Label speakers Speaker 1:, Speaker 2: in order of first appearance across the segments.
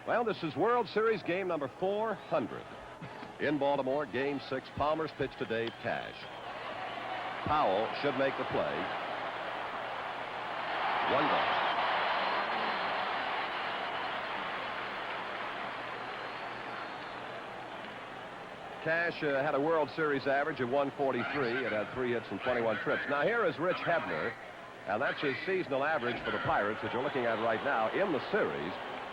Speaker 1: Well, this is World Series game number 400. In Baltimore, game 6, Palmer's pitch to Dave Cash. Powell should make the play. 1 ball. Cash had a World Series average of 143. It had 3 hits and 21 trips. Now here is Rich Hebner, and that's his seasonal average for the Pirates that you're looking at right now in the series.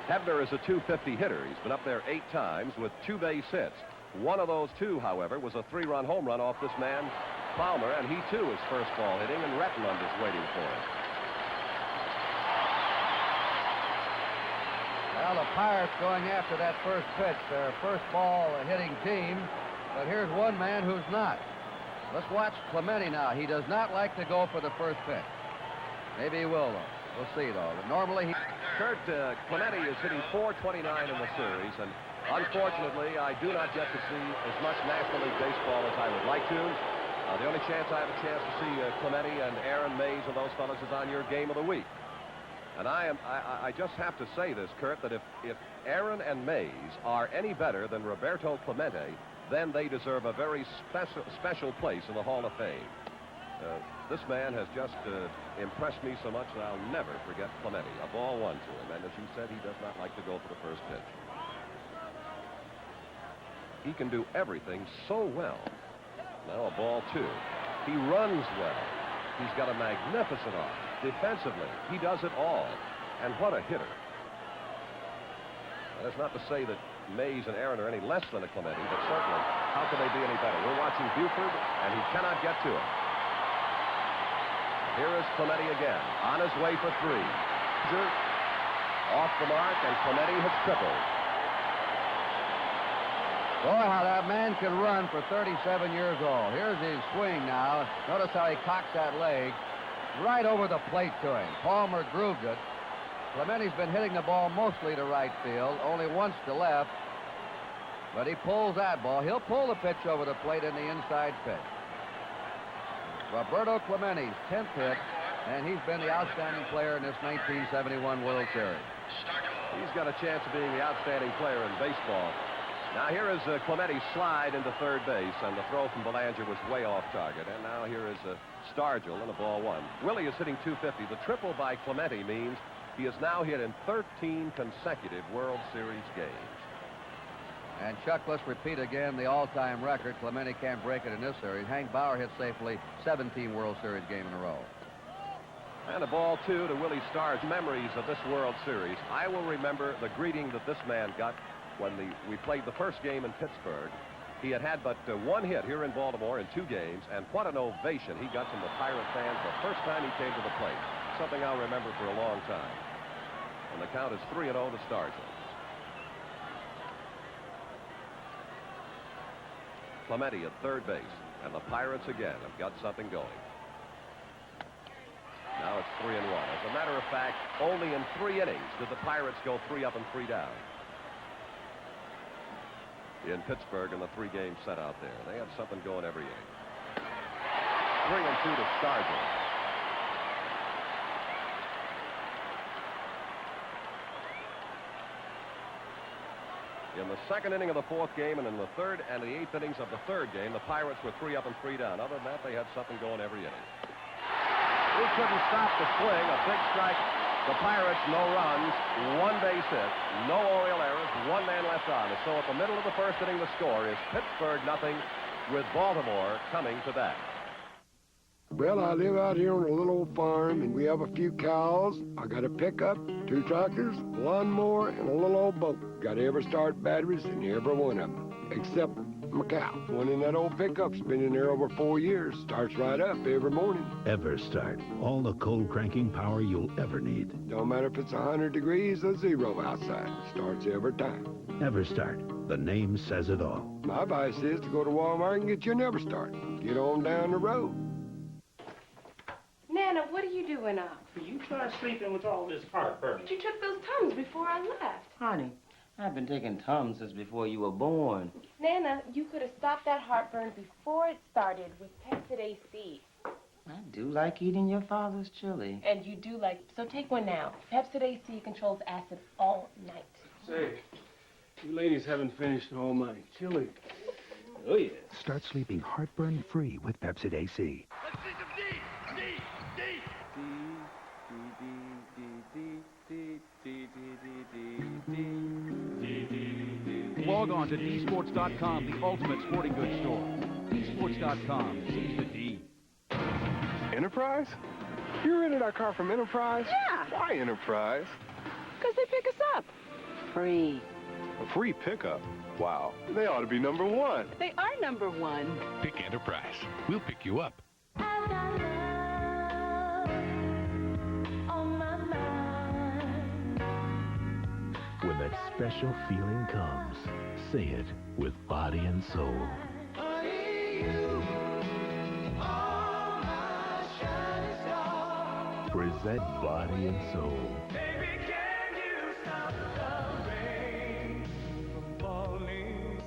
Speaker 1: Hebner is a .250 hitter. He's been up there 8 times with 2 base hits. One of those 2, however, was a 3-run home run off this man, Palmer, and he, too, is first ball hitting, and Rettenlund is waiting for him.
Speaker 2: Well, the Pirates going after that first pitch. They're a first ball hitting team, but here's one man who's not. Let's watch Clemente now. He does not like to go for the first pitch. Maybe he will, though. We'll see, though. But normally he...
Speaker 1: Kurt, Clemente is hitting .429 in the series, and unfortunately, I do not get to see as much National League Baseball as I would like to. The only chance I have a chance to see Clemente and Aaron Mays and those fellows is on your game of the week. And I just have to say this, Kurt, that if Aaron and Mays are any better than Roberto Clemente, then they deserve a very special place in the Hall of Fame. This man has just impressed me so much that I'll never forget Clemente. A ball 1 to him, and as you said, he does not like to go for the first pitch. He can do everything so well. Now a ball 2. He runs well. He's got a magnificent arm. Defensively, he does it all. And what a hitter. Now, that's not to say that Mays and Aaron are any less than a Clemente, but certainly, how can they be any better? We're watching Buford, and he cannot get to it. Here is Clemente again, on his way for 3. Off the mark, and Clemente has tripled.
Speaker 2: Boy, how that man can run for 37 years old. Here's his swing now. Notice how he cocks that leg right over the plate to him. Palmer grooved it. Clemente's been hitting the ball mostly to right field, only once to left. But he pulls that ball. He'll pull the pitch over the plate in the inside pitch. Roberto Clemente's 10th hit, and he's been the outstanding player in this 1971 World Series.
Speaker 1: He's got a chance of being the outstanding player in baseball. Now here is Clemente's slide into third base, and the throw from Belanger was way off target. And now here is Stargell in a ball 1. Willie is hitting .250. The triple by Clemente means he is now hit in 13 consecutive World Series games.
Speaker 2: And Chuck, let's repeat again the all-time record. Clemente can't break it in this series. Hank Bauer hit safely 17 World Series games in a row.
Speaker 1: And a ball 2 to Willie Stargell. Memories of this World Series. I will remember the greeting that this man got when we played the first game in Pittsburgh. He had but 1 hit here in Baltimore in 2 games, and what an ovation he got from the Pirate fans the first time he came to the plate. Something I'll remember for a long time. And the count is 3-0 to Stargell. Clemente at third base, and the Pirates again have got something going. Now it's 3-1. As a matter of fact, only in 3 innings did the Pirates go 3 up and 3 down. In Pittsburgh in the 3-game set out there. They have something going every inning. 3-2 to Stargell. In the 2nd inning of the 4th game and in the 3rd and the 8th innings of the 3rd game, the Pirates were 3 up and 3 down. Other than that, they had something going every inning. He couldn't stop the swing. A big strike. The Pirates, no runs, 1 base hit, no Oriole errors, 1 man left on. And so at the middle of the 1st inning, the score is Pittsburgh 0 with Baltimore coming to bat.
Speaker 3: Well, I live out here on a little old farm, and we have a few cows. I got a pickup, 2 tractors, a lawnmower, and a little old boat. Got every start batteries in every one of them, except my cow. One in that old pickup's been in there over 4 years. Starts right up every morning.
Speaker 4: EverStart. All the cold cranking power you'll ever need.
Speaker 3: Don't matter if it's 100 degrees or 0 outside. Starts every time.
Speaker 4: EverStart. The name says it all.
Speaker 3: My advice is to go to Walmart and get you an EverStart. Get on down the road.
Speaker 5: Nana, what are you doing up?
Speaker 6: You try sleeping with all this heartburn.
Speaker 5: But you took those Tums before I left.
Speaker 7: Honey, I've been taking Tums since before you were born.
Speaker 5: Nana, you could have stopped that heartburn before it started with Pepsid AC.
Speaker 7: I do like eating your father's chili.
Speaker 5: And you do like, so take one now. Pepsid AC controls acid all night.
Speaker 8: Say, you ladies haven't finished all my chili. Oh, yeah.
Speaker 4: Start sleeping heartburn-free with Pepsid AC.
Speaker 9: Let's see some D.
Speaker 10: Log on to dsports.com, the ultimate sporting goods store. dsports.com sees the D.
Speaker 8: Enterprise? You rented our car from Enterprise?
Speaker 11: Yeah.
Speaker 8: Why Enterprise?
Speaker 11: Because they pick us up. Free.
Speaker 8: A free pickup? Wow. They ought to be number one.
Speaker 11: They are number one.
Speaker 12: Pick Enterprise. We'll pick you up.
Speaker 4: When that special feeling comes, say it with body and soul. Present Body and Soul.
Speaker 9: Baby, can you stop the rain from falling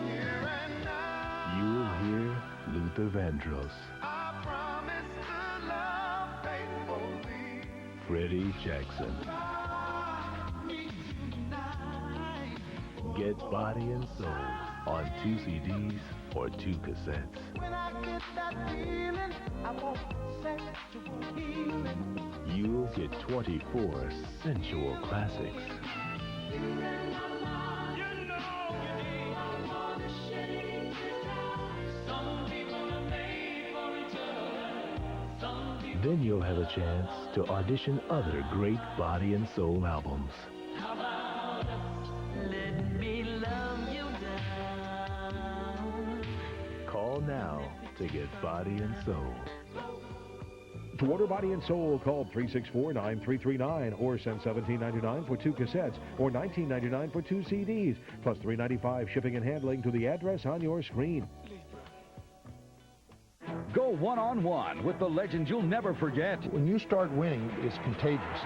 Speaker 9: here and now?
Speaker 4: You'll hear Luther Vandross,
Speaker 9: I promise to love faithfully.
Speaker 4: Freddie Jackson. Get Body and Soul on 2 CDs or 2 cassettes.
Speaker 9: When I get that feeling, I want sexual healing.
Speaker 4: You'll get 24 sensual classics. Then you'll have a chance to audition other great Body and Soul albums. Call now to get Body and Soul.
Speaker 13: To order Body and Soul, call 364-9339 or send $17.99 for 2 cassettes or $19.99 for 2 CDs, plus $3.95 shipping and handling to the address on your screen.
Speaker 10: Go one-on-one with the legend you'll never forget.
Speaker 14: When you start winning, it's contagious.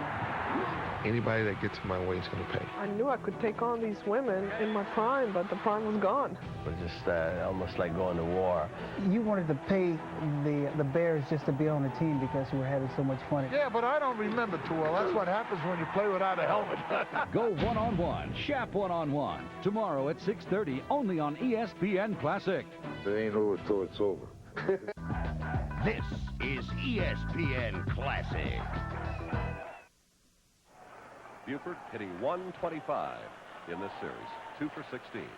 Speaker 15: Anybody that gets in my way is going to pay.
Speaker 16: I knew I could take on these women in my prime, but the prime was gone.
Speaker 17: It was just almost like going to war.
Speaker 18: You wanted to pay the Bears just to be on the team because we were having so much fun.
Speaker 14: Yeah, but I don't remember too well. That's what happens when you play without a helmet.
Speaker 10: Go one-on-one, Shap one-on-one. Tomorrow at 6:30, only on ESPN Classic.
Speaker 15: It ain't over till it's over.
Speaker 19: This is ESPN Classic.
Speaker 1: Buford hitting 125 in this series. 2 for 16.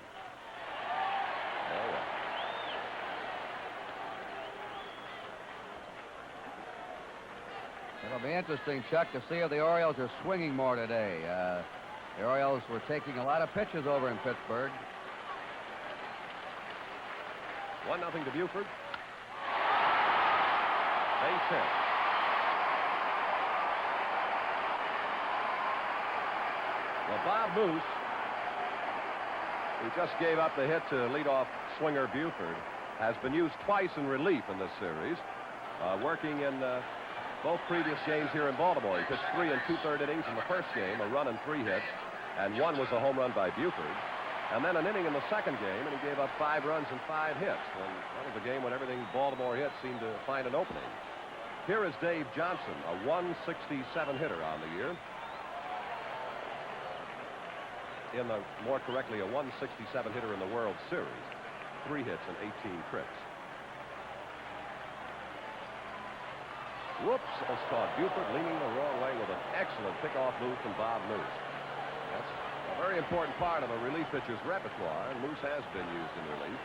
Speaker 2: It'll be interesting, Chuck, to see if the Orioles are swinging more today. The Orioles were taking a lot of pitches over in Pittsburgh.
Speaker 1: 1-0 to Buford. Base hit. Well, Bob Moose, who just gave up the hit to leadoff swinger Buford, has been used twice in relief in this series, working in both previous games here in Baltimore. He pitched 3 2/3 innings in the first game, a run and 3 hits, and 1 was a home run by Buford. And then an inning in the second game, and he gave up 5 runs and 5 hits. And that was a game when everything Baltimore hit seemed to find an opening. Here is Dave Johnson, a 167 hitter on the year. More correctly, a 167 hitter in the World Series. 3 hits and 18 trips. Whoops, almost caught Buford leaning the wrong way with an excellent pickoff move from Bob Moose. That's a very important part of a relief pitcher's repertoire, and Moose has been used in relief.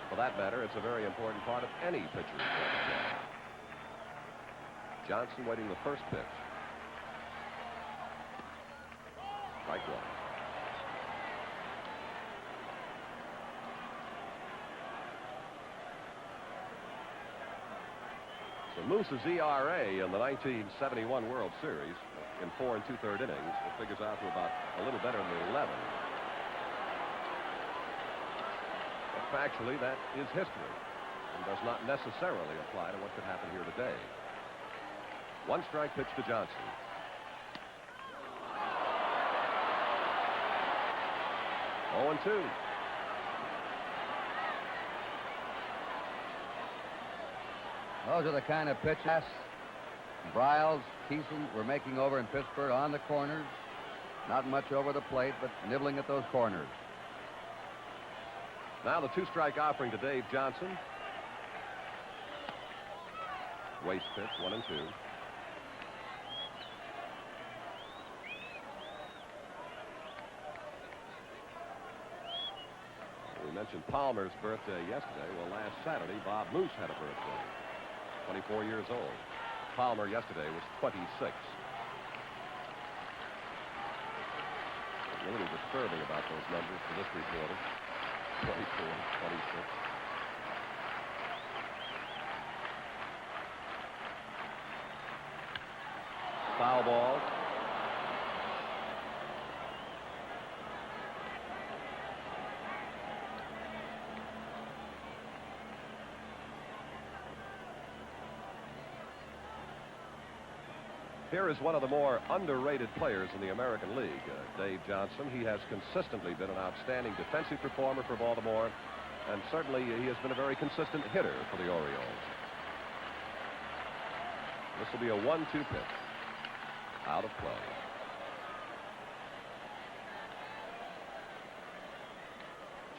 Speaker 1: For that matter, it's a very important part of any pitcher's repertoire. Johnson waiting the first pitch. Strike 1. So Moose's ERA in the 1971 World Series in 4 2/3 innings, it figures out to about a little better than 11. But factually, that is history and does not necessarily apply to what could happen here today. 1 strike pitch to Johnson. Oh, 2.
Speaker 2: Those are the kind of pitches Bryles, Keeson were making over in Pittsburgh on the corners. Not much over the plate, but nibbling at those corners.
Speaker 1: Now the two-strike offering to Dave Johnson. Waste pitch, 1 and 2. We mentioned Palmer's birthday yesterday. Well, last Saturday, Bob Moose had a birthday. 24 years old. Palmer yesterday was 26. A little disturbing about those numbers for this reporter. 24, 26. Foul ball. Here is one of the more underrated players in the American League, Dave Johnson. He has consistently been an outstanding defensive performer for Baltimore, and certainly he has been a very consistent hitter for the Orioles. This will be a 1-2 pitch. Out of play.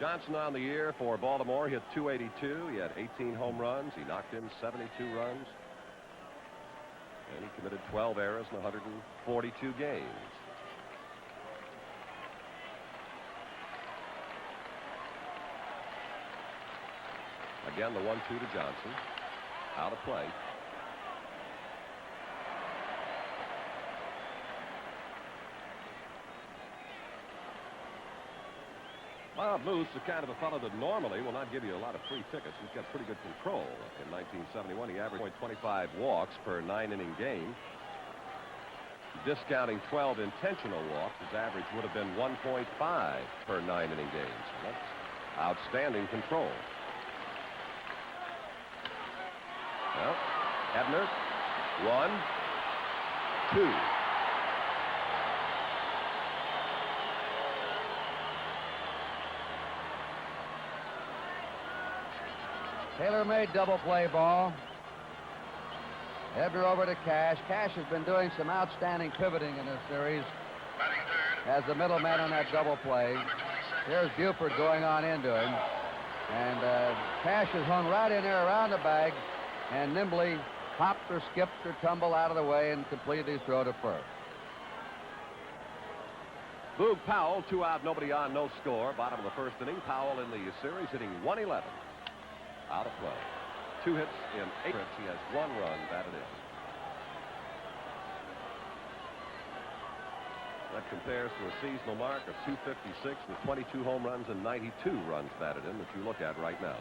Speaker 1: Johnson on the year for Baltimore hit .282. He had 18 home runs. He knocked in 72 runs. And he committed 12 errors in 142 games. Again, the 1-2 to Johnson. Out of play. Bob Moose, the kind of a fellow that normally will not give you a lot of free tickets. He's got pretty good control. In 1971, he averaged 0.25 walks per 9-inning game. Discounting 12 intentional walks, his average would have been 1.5 per 9-inning game. So that's outstanding control. Well, Ebner, 1, 2.
Speaker 2: Taylor-made double play ball. Ebner over to Cash. Cash has been doing some outstanding pivoting in this series as the middleman on that double play. Here's Buford going on into him. And Cash has hung right in there around the bag and nimbly hopped or skipped or tumbled out of the way and completed his throw to first.
Speaker 1: Boog Powell, 2 out, nobody on, no score. Bottom of the first inning. Powell in the series hitting .111. Out of play. 2 hits in 8 trips. He has 1 run batted in. That compares to a seasonal mark of .256 with 22 home runs and 92 runs batted in that you look at right now.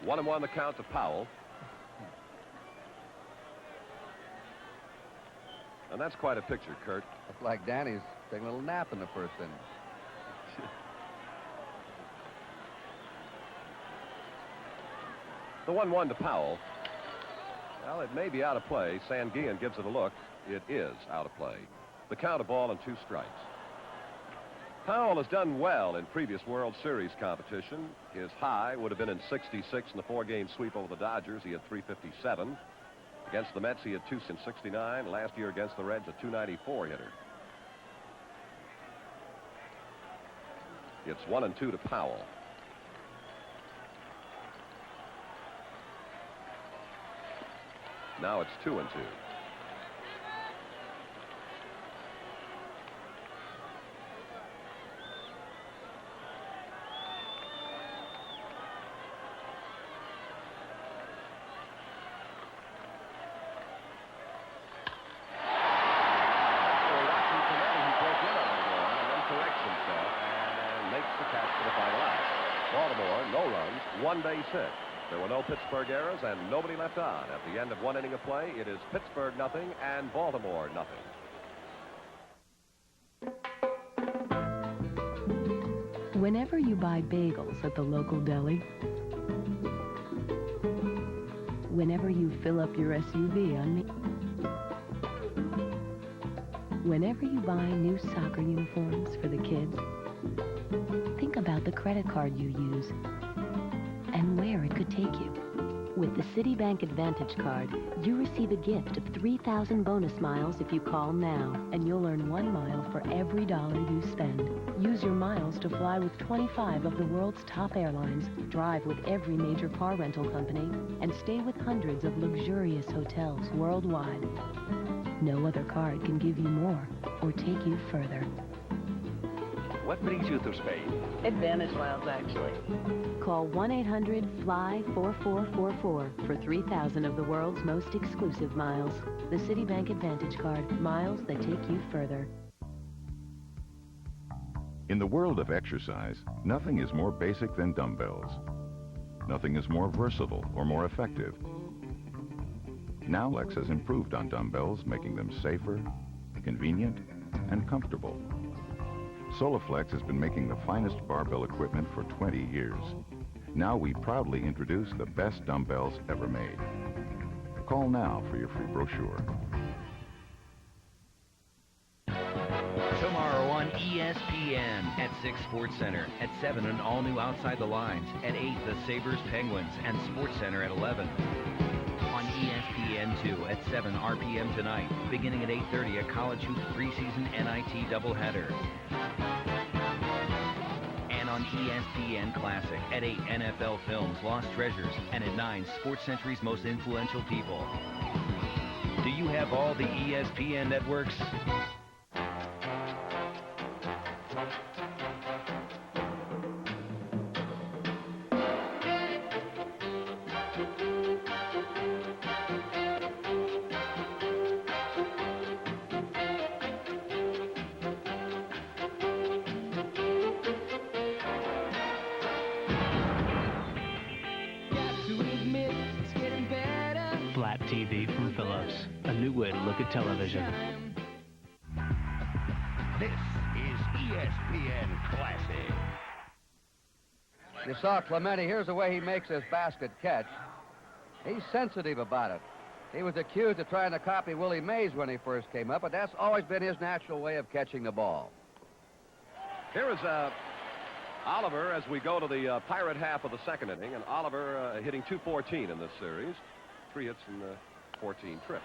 Speaker 1: One and 1 the count to Powell. And that's quite a picture, Kurt.
Speaker 2: It's like Danny's taking a little nap in the first inning.
Speaker 1: The 1-1 to Powell. Well, it may be out of play. Sanguillen gives it a look. It is out of play. The count, a ball and 2 strikes. Powell has done well in previous World Series competition. His high would have been in '66 in the 4-game sweep over the Dodgers. He had .357. Against the Mets, he had .269. Last year against the Reds, a .294 hitter. It's 1 and 2 to Powell. Now it's 2 and 2. Baltimore, no runs, 1 base hit. There were no Pittsburgh errors and nobody left on. At the end of 1 inning of play, it is Pittsburgh nothing and Baltimore nothing.
Speaker 11: Whenever you buy bagels at the local deli, whenever you fill up your SUV on me, whenever you buy new soccer uniforms for the kids, think credit card you use and where it could take you. With the Citibank Advantage Card, you receive a gift of 3,000 bonus miles if you call now, and you'll earn 1 mile for every dollar you spend. Use your miles to fly with 25 of the world's top airlines, drive with every major car rental company, and stay with hundreds of luxurious hotels worldwide. No other card can give you more or take you further.
Speaker 20: What brings you to Spain?
Speaker 21: Advantage miles, actually.
Speaker 11: Call 1-800-FLY-4444 for 3,000 of the world's most exclusive miles. The Citibank Advantage Card. Miles that take you further.
Speaker 22: In the world of exercise, nothing is more basic than dumbbells. Nothing is more versatile or more effective. Now Lex has improved on dumbbells, making them safer, convenient, and comfortable. Solaflex has been making the finest barbell equipment for 20 years. Now we proudly introduce the best dumbbells ever made. Call now for your free brochure.
Speaker 23: Tomorrow on ESPN at 6 Sports Center, at 7 an all-new Outside the Lines, at 8 the Sabres Penguins, and Sports Center at 11. On ESPN2 at 7 RPM tonight, beginning at 8:30 a college hoops preseason NIT doubleheader. And on ESPN Classic at 8 NFL Films Lost Treasures, and at 9 Sports Century's Most Influential People. Do you have all the ESPN networks?
Speaker 24: Flat TV from Philips. A new way to look at television.
Speaker 19: This is ESPN Classic.
Speaker 2: You saw Clemente. Here's the way he makes his basket catch. He's sensitive about it. He was accused of trying to copy Willie Mays when he first came up, but that's always been his natural way of catching the ball.
Speaker 1: Here is Oliver as we go to the Pirate half of the second inning, and Oliver hitting .214 in this series. 3 hits and 14 trips.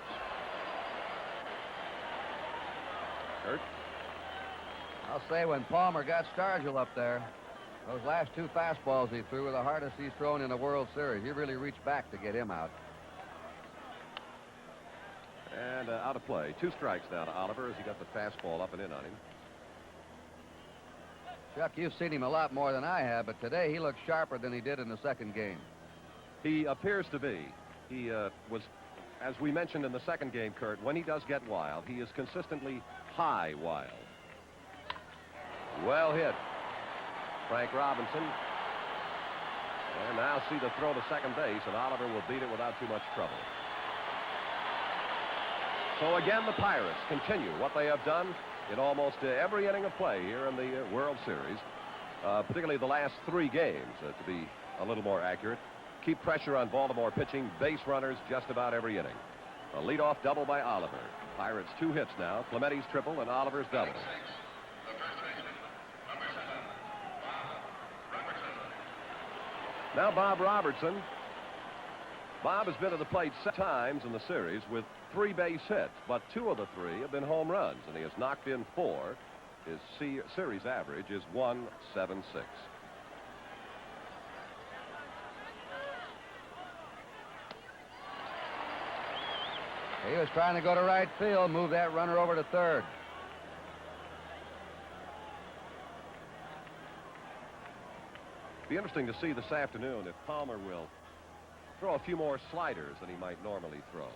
Speaker 1: Kurt?
Speaker 2: I'll say when Palmer got Stargell up there, those last 2 fastballs he threw were the hardest he's thrown in the World Series. He really reached back to get him out.
Speaker 1: And out of play. 2 strikes now to Oliver as he got the fastball up and in on him.
Speaker 2: Chuck, you've seen him a lot more than I have, but today he looks sharper than he did in the second game.
Speaker 1: He appears to be. He was, as we mentioned in the second game, Kurt, when he does get wild, he is consistently high wild. Well hit. Frank Robinson. And now see the throw to second base, and Oliver will beat it without too much trouble. So again, the Pirates continue what they have done in almost every inning of play here in the World Series, particularly the last 3 games, to be a little more accurate. Keep pressure on Baltimore pitching, base runners just about every inning. A leadoff double by Oliver. Pirates 2 hits now, Clemente's triple and Oliver's double. Now Bob Robertson. Bob has been to the plate 7 times in the series with 3 base hits, but 2 of the 3 have been home runs, and he has knocked in 4. His series average is .176.
Speaker 2: He was trying to go to right field, move that runner over to third.
Speaker 1: Be interesting to see this afternoon if Palmer will throw a few more sliders than he might normally throw.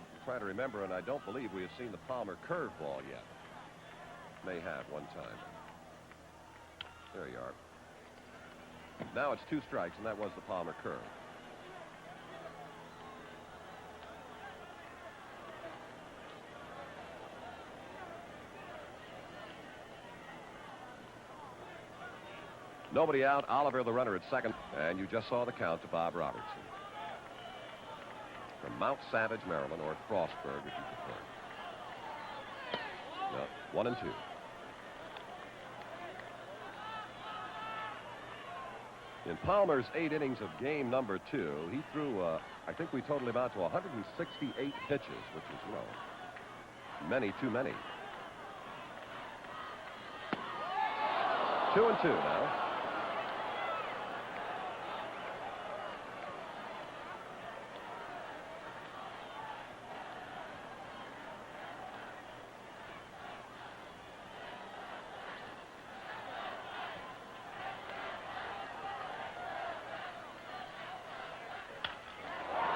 Speaker 1: I'm trying to remember, and I don't believe we have seen the Palmer curveball yet. May have one time. There you are. Now it's 2 strikes, and that was the Palmer curve. Nobody out. Oliver, the runner, at second. And you just saw the count to Bob Robertson. From Mount Savage, Maryland, or Frostburg, if you prefer. No, 1 and 2. In Palmer's 8 innings of game number 2, he threw, I think we totaled him out to 168 pitches, which is many too many. 2-2 now.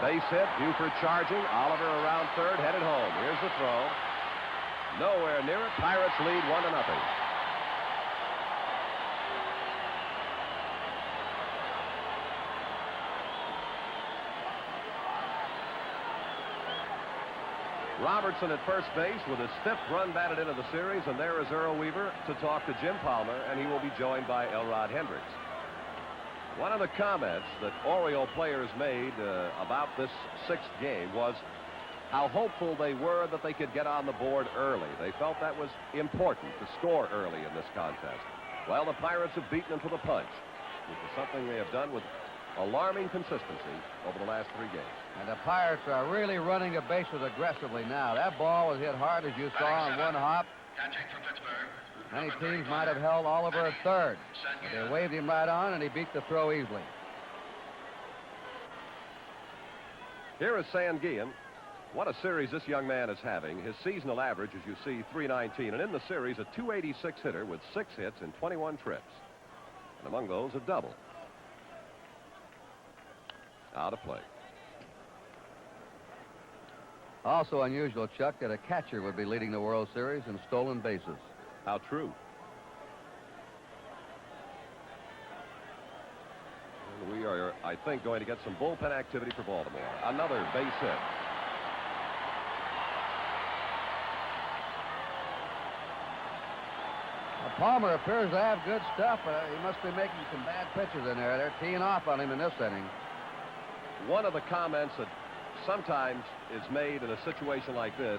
Speaker 1: Base hit, Buford charging. Oliver around third, headed home. Here's the throw. Nowhere near it. Pirates lead 1-0. Robertson at first base with his 5th run batted into the series, and there is Earl Weaver to talk to Jim Palmer, and he will be joined by Elrod Hendricks. One of the comments that Oriole players made about this 6th game was how hopeful they were that they could get on the board early. They felt that was important to score early in this contest. Well, the Pirates have beaten them to the punch, which is something they have done with alarming consistency over the last 3 games.
Speaker 2: And the Pirates are really running the bases aggressively now. That ball was hit hard, as you saw, on one hop.
Speaker 3: Catching for Pittsburgh.
Speaker 2: Many teams might have held Oliver at third. But they waved him right on, and he beat the throw easily.
Speaker 1: Here is Sanguillen. What a series this young man is having. His seasonal average, as you see, .319. And in the series, a .286 hitter with 6 hits and 21 trips. And among those, a double. Out of play.
Speaker 2: Also unusual, Chuck, that a catcher would be leading the World Series in stolen bases.
Speaker 1: How true. And we are, I think, going to get some bullpen activity for Baltimore. Another base hit.
Speaker 2: Well, Palmer appears to have good stuff, but he must be making some bad pitches in there. They're teeing off on him in this inning.
Speaker 1: One of the comments that sometimes is made in a situation like this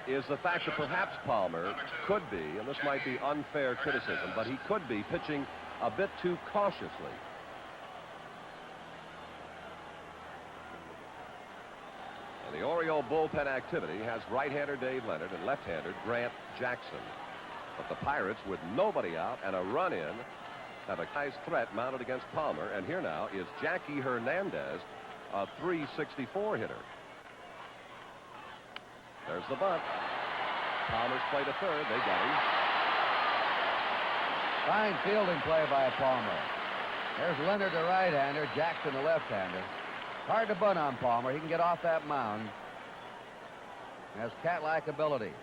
Speaker 1: is the fact that perhaps Palmer could be, and this might be unfair criticism, but he could be pitching a bit too cautiously. And the Oriole bullpen activity has right-hander Dave Leonard and left-hander Grant Jackson. But the Pirates, with nobody out and a run in, have a nice threat mounted against Palmer. And here now is Jackie Hernandez, a .364 hitter. There's the bunt. Palmer's played a third. They got him.
Speaker 2: Fine fielding play by Palmer. There's Leonard, the right-hander, Jackson, the left-hander. Hard to bunt on Palmer. He can get off that mound. He has cat-like ability.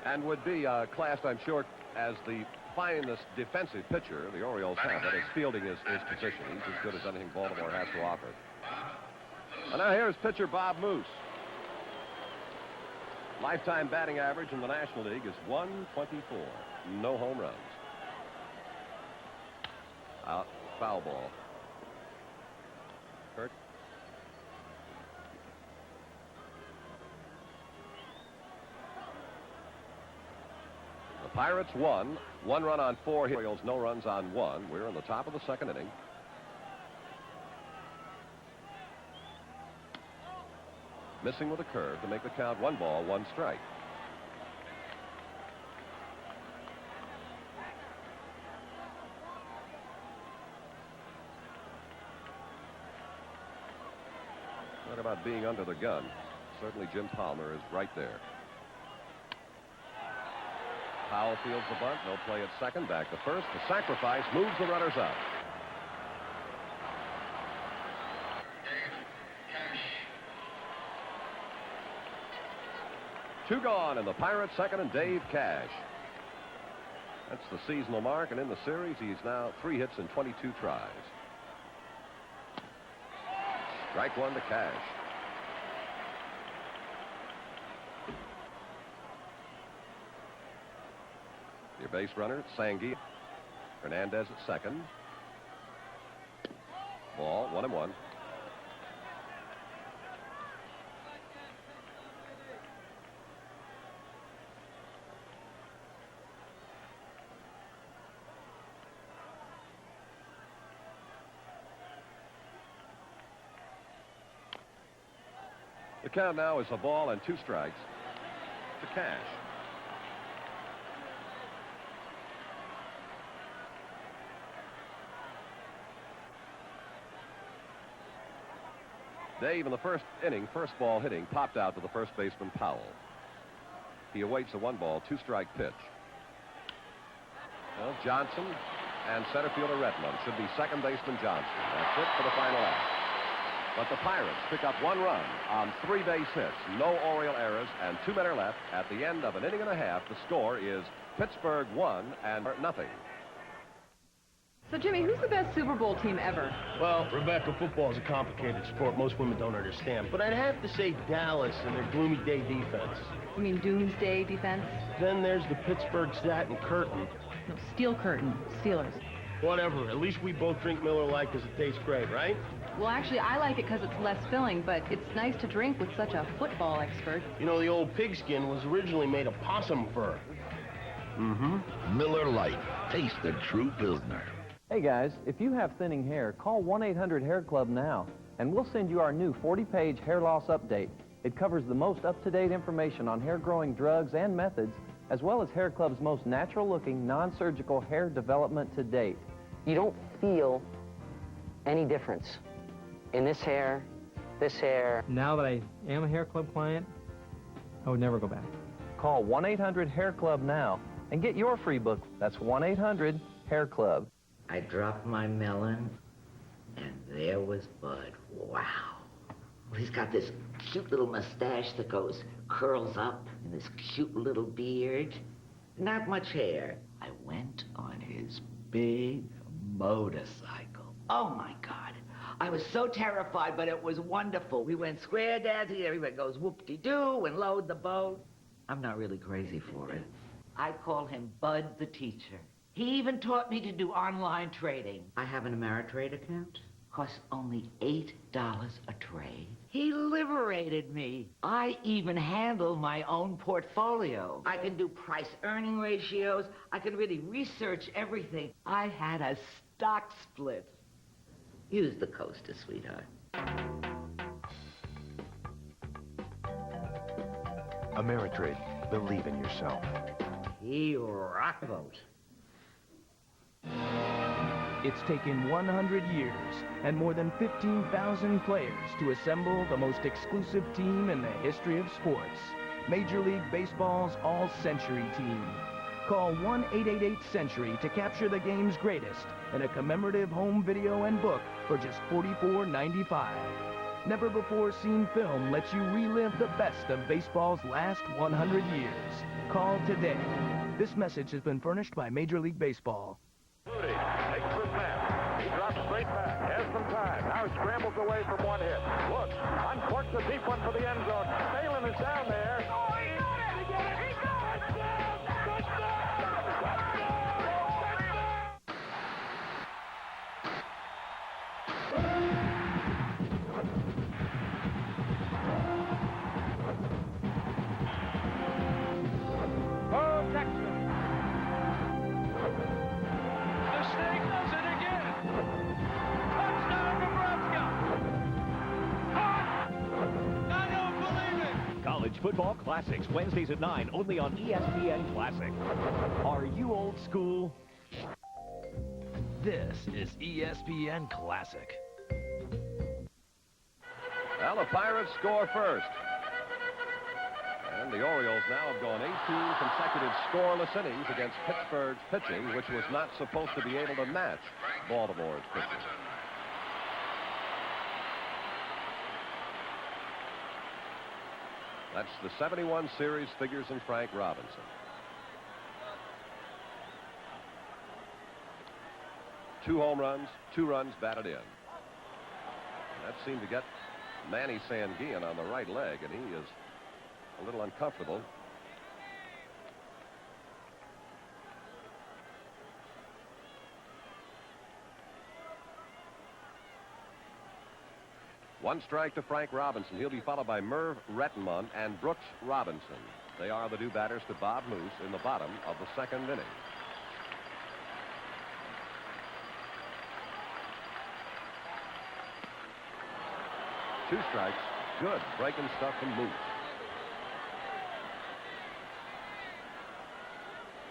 Speaker 1: And would be classed, I'm sure, as the finest defensive pitcher the Orioles have. That is, fielding his position. He's as good as anything Baltimore has to offer. And now here's pitcher Bob Moose. Lifetime batting average in the National League is .124. No home runs. Out, foul ball. Kurt. The Pirates won. 1 run on 4 hits. Orioles no runs on 1. We're in the top of the 2nd inning. Missing with a curve to make the count 1 ball, 1 strike. What about being under the gun? Certainly Jim Palmer is right there. Powell fields the bunt. No play at second. Back to first. The sacrifice moves the runners up. Two gone, and the Pirates second and Dave Cash. That's the seasonal mark, and in the series he's now 3 hits and 22 tries. Strike 1 to Cash. Your base runner, Sanguillen. Hernandez at second. Ball, 1-1. The count now is a ball and 2 strikes to Cash. Dave, in the first inning, first ball hitting, popped out to the first baseman, Powell. He awaits a 1-ball, 2-strike pitch. Well, Johnson and center fielder Redmond. Should be second baseman Johnson. That's it for the final out. But the Pirates pick up 1 run on 3 base hits, no Oriole errors, and 2 men are left. At the end of an inning and a half, the score is Pittsburgh 1 and nothing.
Speaker 3: So, Jimmy, who's the best Super Bowl team ever?
Speaker 5: Well, Rebecca, football is a complicated sport most women don't understand. But I'd have to say Dallas and their gloomy day defense.
Speaker 3: You mean doomsday defense?
Speaker 5: Then there's the Pittsburgh satin curtain.
Speaker 3: No, steel curtain. Steelers.
Speaker 5: Whatever. At least we both drink Miller Lite because it tastes great, right?
Speaker 3: Well, actually, I like it because it's less filling, but it's nice to drink with such a football expert.
Speaker 5: You know, the old pigskin was originally made of possum fur.
Speaker 19: Mm-hmm. Miller Lite. Taste the true Pilsner.
Speaker 6: Hey guys, if you have thinning hair, call 1-800-HAIR CLUB now, and we'll send you our new 40-page hair loss update. It covers the most up-to-date information on hair growing drugs and methods, as well as Hair Club's most natural-looking, non-surgical hair development to date.
Speaker 7: You don't feel any difference in this hair, this hair.
Speaker 6: Now that I am a Hair Club client, I would never go back. Call 1-800-HAIR CLUB now and get your free book. That's 1-800-HAIR CLUB.
Speaker 25: I dropped my melon, and there was Bud. Wow. Well, he's got this cute little mustache that curls up, and this cute little beard. Not much hair. I went on his big motorcycle. Oh, my God. I was so terrified, but it was wonderful. We went square dancing. Everybody goes whoop-de-doo and load the boat. I'm not really crazy for it. I call him Bud the teacher. He even taught me to do online trading. I have an Ameritrade account. Costs only $8 a trade. He liberated me. I even handle my own portfolio. I can do price-earning ratios. I can really research everything. I had a stock split. Use the coaster, sweetheart.
Speaker 4: Ameritrade. Believe in yourself.
Speaker 25: He rockvote.
Speaker 26: It's taken 100 years and more than 15,000 players to assemble the most exclusive team in the history of sports. Major League Baseball's All-Century Team. Call 1-888-CENTURY to capture the game's greatest in a commemorative home video and book for just $44.95. Never before seen film lets you relive the best of baseball's last 100 years. Call today. This message has been furnished by Major League Baseball.
Speaker 27: Moody takes the snap. He drops straight back. Has some time. Now scrambles away from 1 hit. Looks. Uncorks a deep one for the end zone. Phelan is down there. Oh, he got it! He got it! He got it! Touchdown!
Speaker 9: Oh, Texas! The Snake does it again! Touchdown, Nebraska! I don't believe it!
Speaker 10: College Football Classics, Wednesdays at 9, only on ESPN Classic. Are you old school? This is ESPN Classic.
Speaker 1: Well, the Pirates score first. And the Orioles now have gone 18 consecutive scoreless innings against Pittsburgh's pitching, which was not supposed to be able to match Baltimore's pitching. That's the 71 series figures in Frank Robinson. Two home runs, 2 runs batted in. That seemed to get Manny Sanguillen on the right leg, and he is a little uncomfortable. One strike to Frank Robinson. He'll be followed by Merv Rettenmund and Brooks Robinson. They are the new batters to Bob Moose in the bottom of the 2nd inning. Two strikes good breaking stuff from Moose.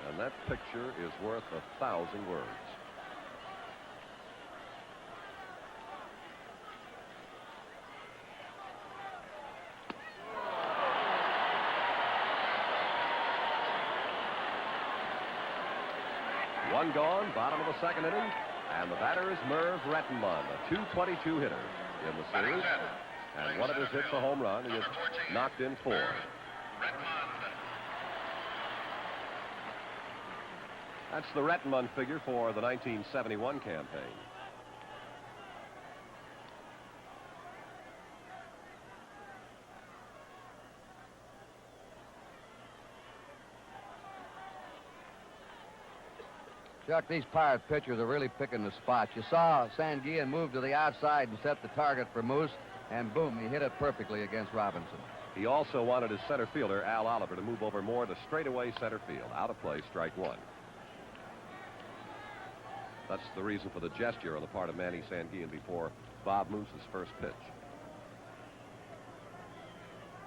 Speaker 1: And that picture is worth 1,000 words. One gone, bottom of the second inning, and the batter is Merv Rettenmund, a .222 hitter in the series. And one of his hits a home run. He has knocked in 4. That's the Rettenmund figure for the 1971 campaign.
Speaker 2: Chuck, these Pirate pitchers are really picking the spots. You saw Sanguillen move to the outside and set the target for Moose, and boom, he hit it perfectly against Robinson.
Speaker 1: He also wanted his center fielder, Al Oliver, to move over more to straightaway center field. Out of play, strike 1. That's the reason for the gesture on the part of Manny Sanguillen before Bob Moose's first pitch.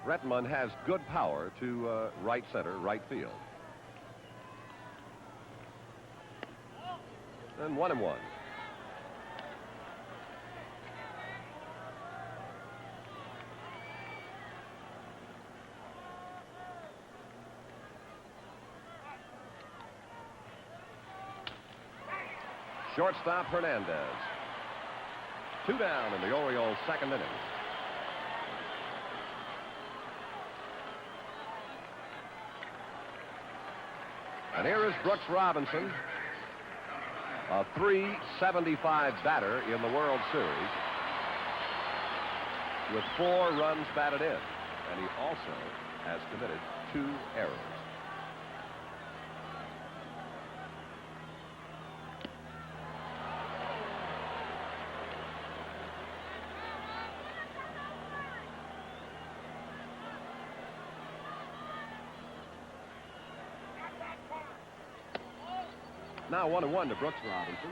Speaker 1: Rettenmund has good power to right center, right field. And 1-1. Shortstop Hernandez. 2 down in the Orioles' second inning. And here is Brooks Robinson, a .375 batter in the World Series, with 4 runs batted in. And he also has committed 2 errors. Now 1-1 to Brooks Robinson.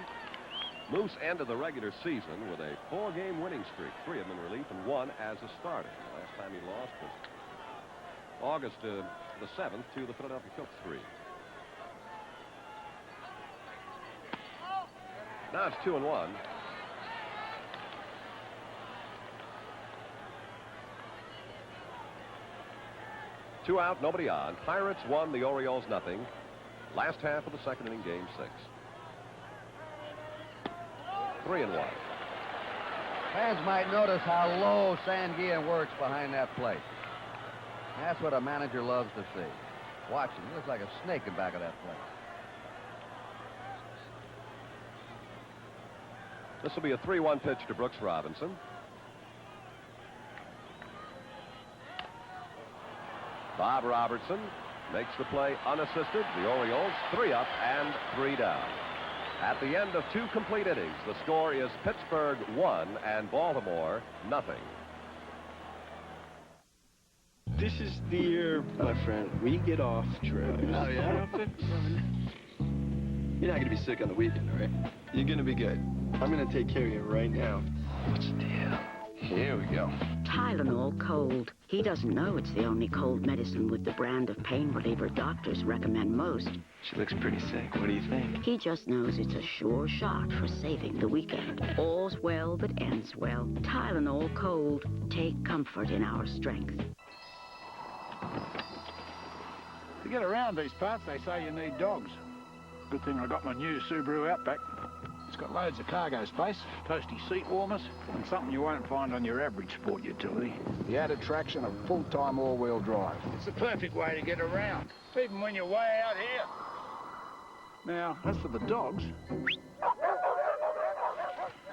Speaker 1: Moose ended the regular season with a 4-game winning streak, 3 of them in relief and 1 as a starter. The last time he lost was August the 7th to the Philadelphia Phillies 3. Now it's 2-1. Two out, nobody on. Pirates won, the Orioles nothing. Last half of the second inning, game 6. 3-1.
Speaker 2: Fans might notice how low Sanguillen works behind that plate. That's what a manager loves to see. Watch him. He looks like a snake in back of that plate.
Speaker 1: This will be a 3-1 pitch to Brooks Robinson. Bob Robertson makes the play unassisted. The Orioles 3 up and 3 down. At the end of 2 complete innings, the score is Pittsburgh 1 and Baltimore nothing.
Speaker 8: This is the year, my friend, we get off trail.
Speaker 12: Oh, yeah? You're not going to be sick on the weekend, right? You're going to be good.
Speaker 8: I'm going to take care of you right now.
Speaker 12: What's the deal? Here we go.
Speaker 13: Tylenol Cold. He doesn't know it's the only cold medicine with the brand of pain reliever doctors recommend most.
Speaker 12: She looks pretty sick. What do you think?
Speaker 13: He just knows it's a sure shot for saving the weekend. All's well that ends well. Tylenol Cold. Take comfort in our strength.
Speaker 14: To get around these parts, they say you need dogs. Good thing I got my new Subaru Outback. It's got loads of cargo space, toasty seat warmers, and something you won't find on your average sport utility. The added traction of full-time all-wheel drive. It's the perfect way to get around, even when you're way out here. Now, as for the dogs,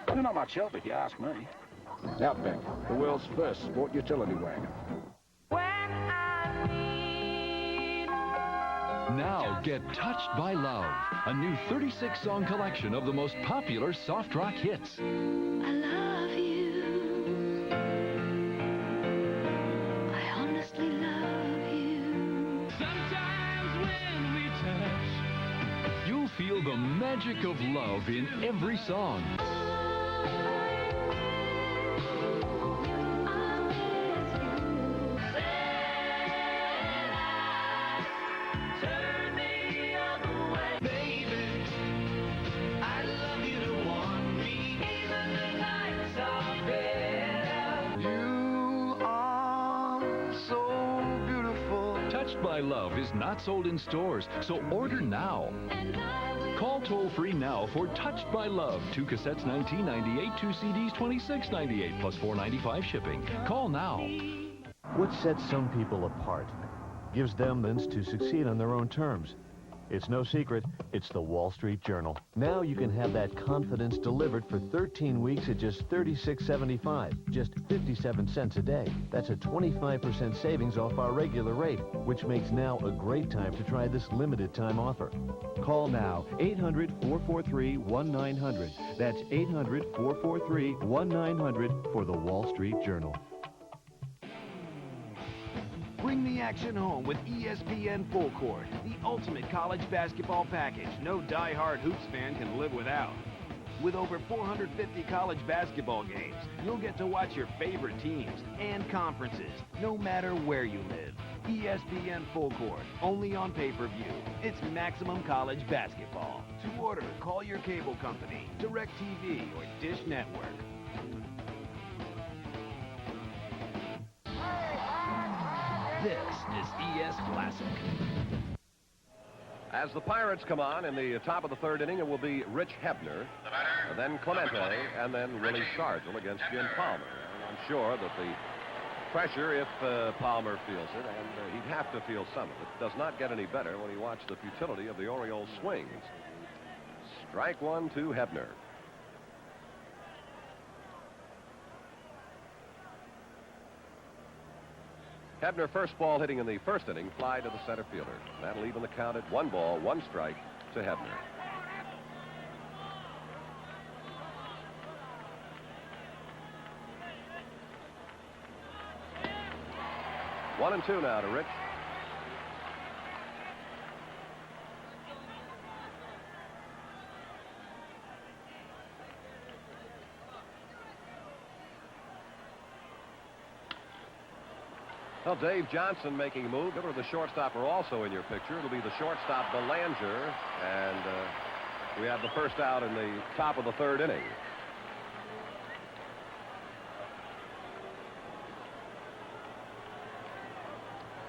Speaker 14: they're not much help if you ask me. Outback, the world's first sport utility wagon.
Speaker 10: Now get Touched by Love, a new 36-song collection of the most popular soft rock hits.
Speaker 9: I love you. I honestly love you.
Speaker 10: Sometimes when we touch, you'll feel the magic of love in every song. by Love is not sold in stores, so order now. Call toll-free now for Touched by Love. 2 cassettes $19.98, 2 CDs $26.98, plus $4.95 shipping. Call now.
Speaker 4: What sets some people apart gives them means to succeed on their own terms. It's no secret, it's the Wall Street Journal. Now you can have that confidence delivered for 13 weeks at just $36.75, just 57 cents a day. That's a 25% savings off our regular rate, which makes now a great time to try this limited time offer. Call now, 800-443-1900. That's 800-443-1900 for the Wall Street Journal.
Speaker 11: Bring the action home with ESPN Full Court, the ultimate college basketball package no die-hard hoops fan can live without. With over 450 college basketball games, you'll get to watch your favorite teams and conferences, no matter where you live. ESPN Full Court, only on pay-per-view. It's maximum college basketball. To order, call your cable company, DirecTV, or Dish Network. This is ES Classic.
Speaker 1: As the Pirates come on in the top of the third inning, it will be Rich Hebner, and then Clemente, and then Willie Sargent against Jim Palmer. And I'm sure that the pressure, if Palmer feels it, and he'd have to feel some of it, does not get any better when you watch the futility of the Orioles' swings. Strike one to Hebner. Hebner, first ball hitting in the first inning, fly to the center fielder. That'll even the count at 1 ball, 1 strike to Hebner. One and 2 now to Rich. Well, Dave Johnson making a move. Remember, the shortstop are also in your picture. It'll be the shortstop, Belanger, and we have the first out in the top of the third inning.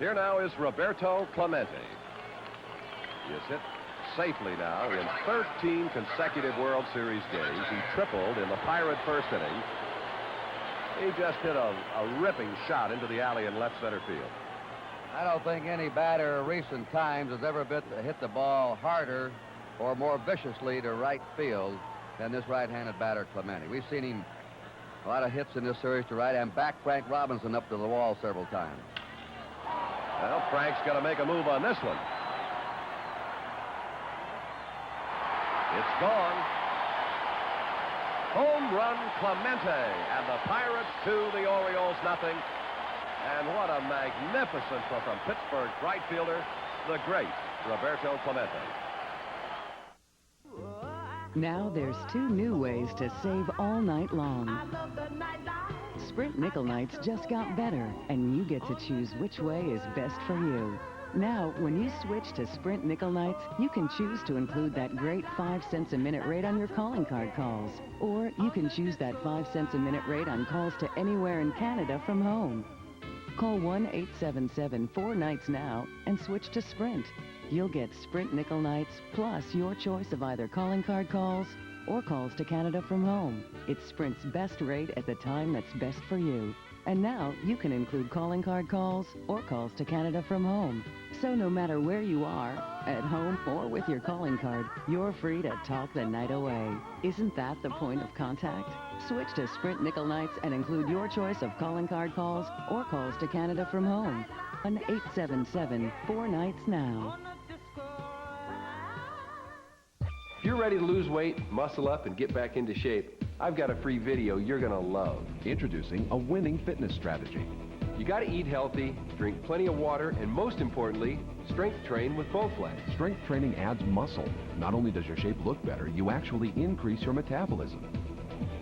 Speaker 1: Here now is Roberto Clemente. He is hit safely now in 13 consecutive World Series games. He tripled in the Pirate first inning. He just hit a ripping shot into the alley in left center field.
Speaker 2: I don't think any batter in recent times has ever hit the ball harder or more viciously to right field than this right-handed batter, Clemente. We've seen him a lot of hits in this series to right and back Frank Robinson up to the wall several times.
Speaker 1: Well, Frank's got to make a move on this one. It's gone. Home run, Clemente, and the Pirates 2, the Orioles nothing. And what a magnificent throw from Pittsburgh right fielder, the great Roberto Clemente.
Speaker 15: Now there's 2 new ways to save all night long. Sprint Nickel Nights just got better, and you get to choose which way is best for you. Now, when you switch to Sprint Nickel Nights, you can choose to include that great 5 cents a minute rate on your calling card calls. Or you can choose that 5 cents a minute rate on calls to anywhere in Canada from home. Call 1-877-4-NIGHTS now and switch to Sprint. You'll get Sprint Nickel Nights plus your choice of either calling card calls or calls to Canada from home. It's Sprint's best rate at the time that's best for you. And now you can include calling card calls or calls to Canada from home. So no matter where you are, at home or with your calling card, you're free to talk the night away. Isn't that the point of contact? Switch to Sprint Nickel Nights and include your choice of calling card calls or calls to Canada from home. 1-877-4-NIGHTS now.
Speaker 16: If you're ready to lose weight, muscle up, and get back into shape, I've got a free video you're going to love.
Speaker 17: Introducing a winning fitness strategy.
Speaker 16: You got to eat healthy, drink plenty of water, and most importantly, strength train with Bowflex.
Speaker 17: Strength training adds muscle. Not only does your shape look better, you actually increase your metabolism.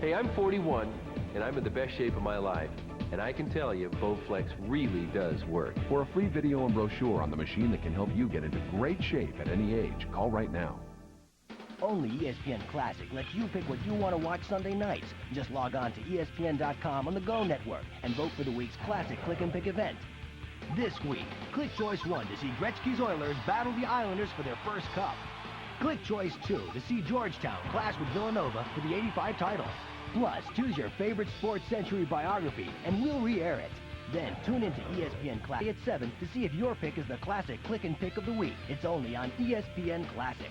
Speaker 16: Hey, I'm 41, and I'm in the best shape of my life. And I can tell you, Bowflex really does work.
Speaker 17: For a free video and brochure on the machine that can help you get into great shape at any age, call right now.
Speaker 18: Only ESPN Classic lets you pick what you want to watch Sunday nights. Just log on to ESPN.com on the Go Network and vote for the week's Classic Click and Pick event. This week, click Choice 1 to see Gretzky's Oilers battle the Islanders for their first cup. Click Choice 2 to see Georgetown clash with Villanova for the '85 title. Plus, choose your favorite Sports Century biography, and we'll re-air it. Then tune into ESPN Classic at 7 to see if your pick is the classic click and pick of the week. It's only on ESPN Classic.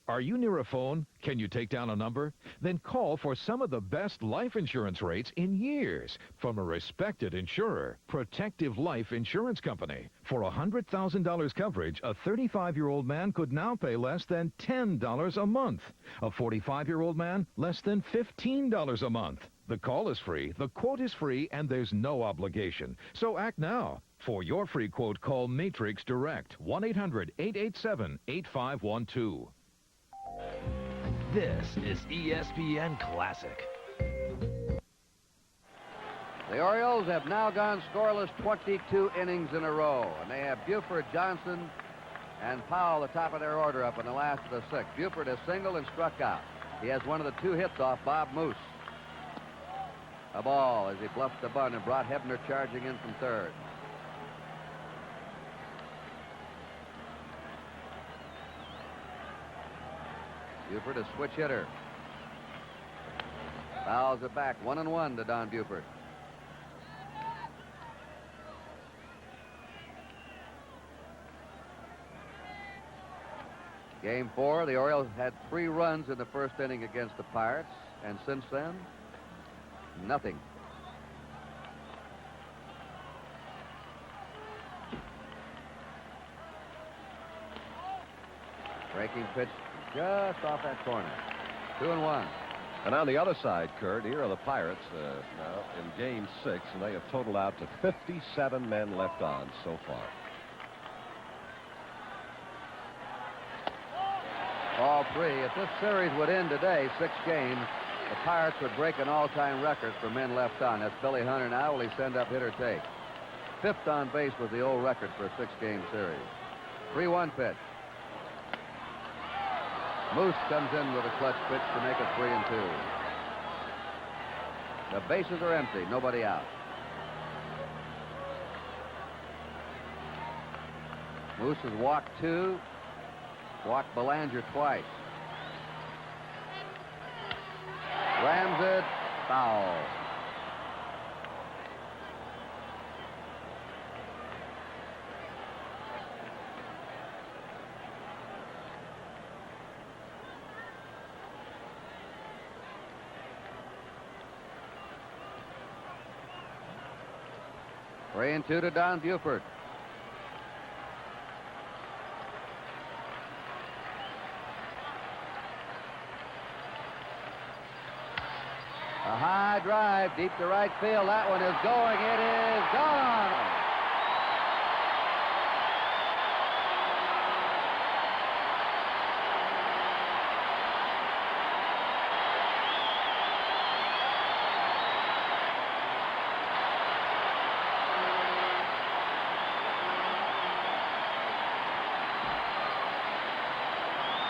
Speaker 3: Are you near a phone? Can you take down a number? Then call for some of the best life insurance rates in years from a respected insurer, Protective Life Insurance Company. For $100,000 coverage, a 35-year-old man could now pay less than $10 a month. A 45-year-old man, less than $15 a month. The call is free, the quote is free, and there's no obligation. So act now. For your free quote, call Matrix Direct, 1-800-887-8512.
Speaker 11: This is ESPN Classic.
Speaker 2: The Orioles have now gone scoreless 22 innings in a row, and they have Buford, Johnson, and Powell, the top of their order, up in the last of the sixth. Buford has singled and struck out. He has one of the 2 hits off Bob Moose. A ball as he bluffed the bunt and brought Hebner charging in from third. Buford, a switch hitter. Fouls it back, 1-1 to Don Buford. Game 4, the Orioles had 3 runs in the first inning against the Pirates, and since then, nothing. Breaking pitch just off that corner. 2-1.
Speaker 1: And on the other side, Kurt, here are the Pirates now in Game 6, and they have totaled out to 57 men left on so far.
Speaker 2: Ball 3. If this series would end today, 6 games, the Pirates would break an all-time record for men left on. That's Billy Hunter now. Will he send up hit or take? 5th on base was the old record for a 6-game series. 3-1 pitch. Moose comes in with a clutch pitch to make it 3-2. The bases are empty. Nobody out. Moose has walked 2. Walked Belanger twice. Rams it. Foul. Three and 2 to Don Buford. A high drive deep to right field. That one is going. It is gone.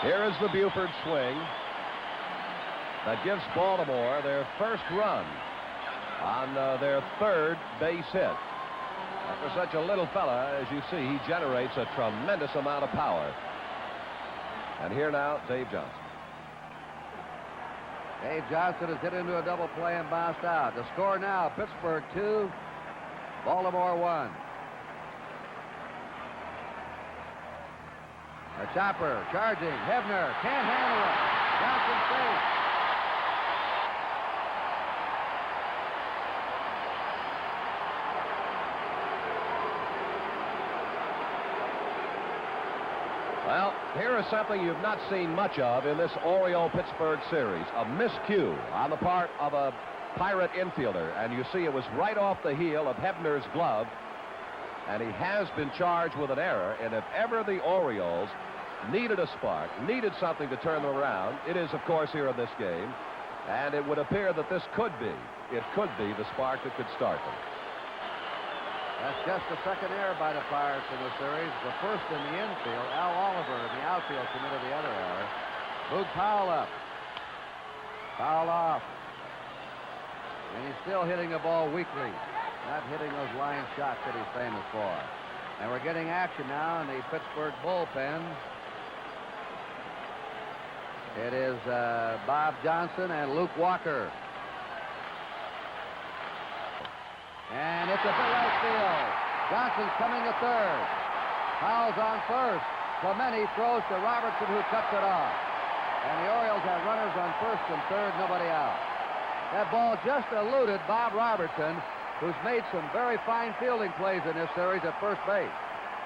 Speaker 1: Here is the Buford swing that gives Baltimore their first run on their 3rd base hit. For such a little fella, as you see, he generates a tremendous amount of power. And here now, Dave Johnson.
Speaker 2: Dave Johnson has hit into a double play and bounced out. The score now, Pittsburgh 2, Baltimore 1. A chopper charging. Hebner can't handle it. Johnson safe.
Speaker 1: Well, here is something you've not seen much of in this Oriole-Pittsburgh series. A miscue on the part of a Pirate infielder. And you see it was right off the heel of Hebner's glove. And he has been charged with an error. And if ever the Orioles needed a spark, needed something to turn them around, it is, of course, here in this game. And it would appear that this could be the spark that could start them.
Speaker 2: That's just the second error by the Pirates in the series. The first in the infield. Al Oliver in the outfield committed the other error. Moved Powell up. Foul off. And he's still hitting the ball weakly. Not hitting those line shots that he's famous for. And we're getting action now in the Pittsburgh bullpen. It is Bob Johnson and Luke Walker. And it's a big right field. Johnson's coming to third. Powell's on first. Clemente throws to Robertson, who cuts it off. And the Orioles have runners on first and third, nobody out. That ball just eluded Bob Robertson, who's made some very fine fielding plays in this series at first base.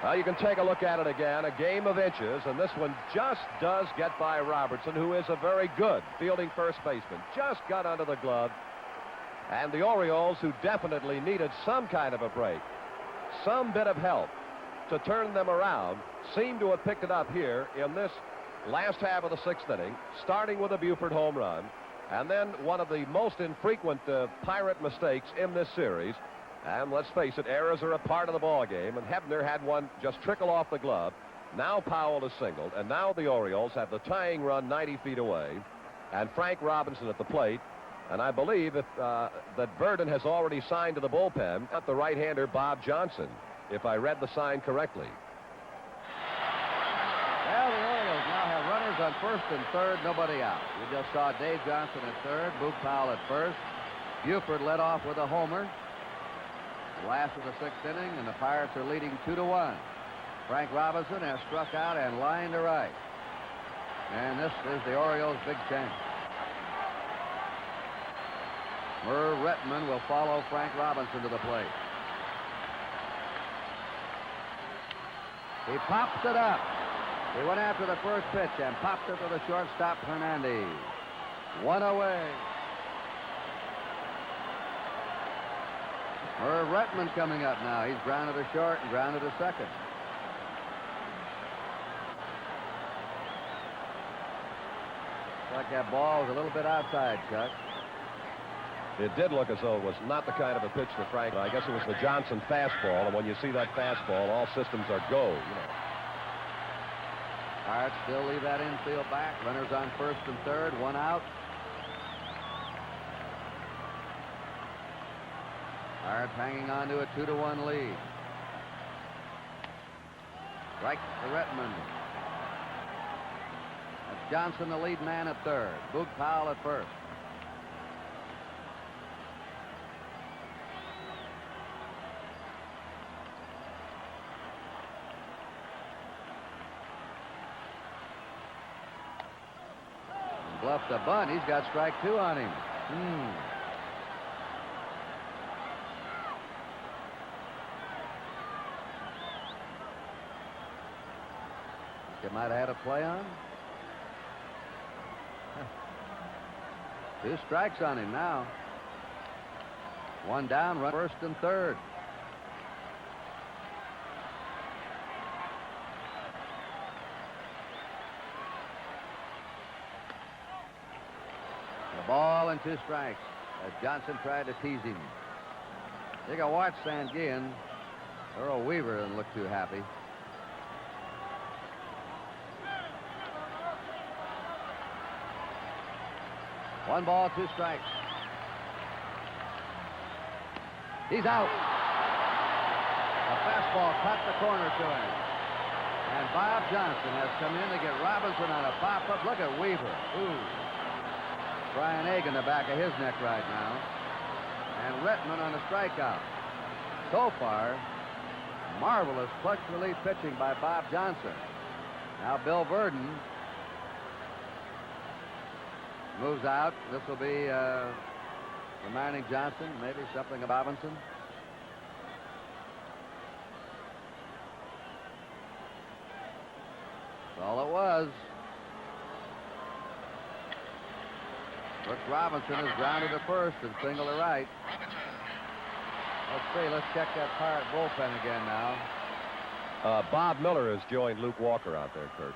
Speaker 1: Well, you can take a look at it again, a game of inches, and this one just does get by Robertson, who is a very good fielding first baseman. Just got under the glove. And the Orioles, who definitely needed some kind of a break, some bit of help to turn them around, seem to have picked it up here in this last half of the sixth inning, starting with a Buford home run, and then one of the most infrequent Pirate mistakes in this series. And let's face it, errors are a part of the ball game, and Hebner had one just trickle off the glove. Now Powell is singled, and now the Orioles have the tying run 90 feet away, and Frank Robinson at the plate. And I believe that Verdon has already signed to the bullpen at the right-hander Bob Johnson, if I read the sign correctly.
Speaker 2: Well, the Orioles now have runners on first and third, nobody out. You just saw Dave Johnson at third, Boog Powell at first. Buford led off with a homer. The last of the sixth inning, and the Pirates are leading 2-1. Frank Robinson has struck out and lined to right. And this is the Orioles' big chance. Merv Retman will follow Frank Robinson to the plate. He pops it up. He went after the first pitch and popped it to the shortstop, Hernandez. One away. Merv Retman coming up now. He's grounded to short and grounded to second. Looks like that ball was a little bit outside, Chuck.
Speaker 1: It did look as though it was not the kind of a pitch to Frank. I guess it was the Johnson fastball, and when you see that fastball, all systems are go, you know.
Speaker 2: Pirates still leave that infield back. Runners on first and third, one out. Pirates hanging on to a 2-1 lead. Right to Retman. That's Johnson, the lead man at third. Boog Powell at first. Bluffed a bunt. He's got strike two on him. You might have had a play on. 2 strikes on him now. One down, run first and third. The ball and 2 strikes as Johnson tried to tease him. Take a watch, Sanguin. Earl Weaver doesn't look too happy. One ball, 2 strikes. He's out. A fastball cut the corner to him. And Bob Johnson has come in to get Robinson on a pop-up. Look at Weaver. Ooh. Brian Egg in the back of his neck right now. And Retman on the strikeout. So far, marvelous clutch relief pitching by Bob Johnson. Now Bill Verdon moves out. This will be reminding Johnson, maybe something of Robinson. That's all it was. Brooks Robinson is grounded to first and single to right. Let's see. Let's check that Pirate bullpen again now.
Speaker 1: Bob Miller has joined Luke Walker out there, Kurt.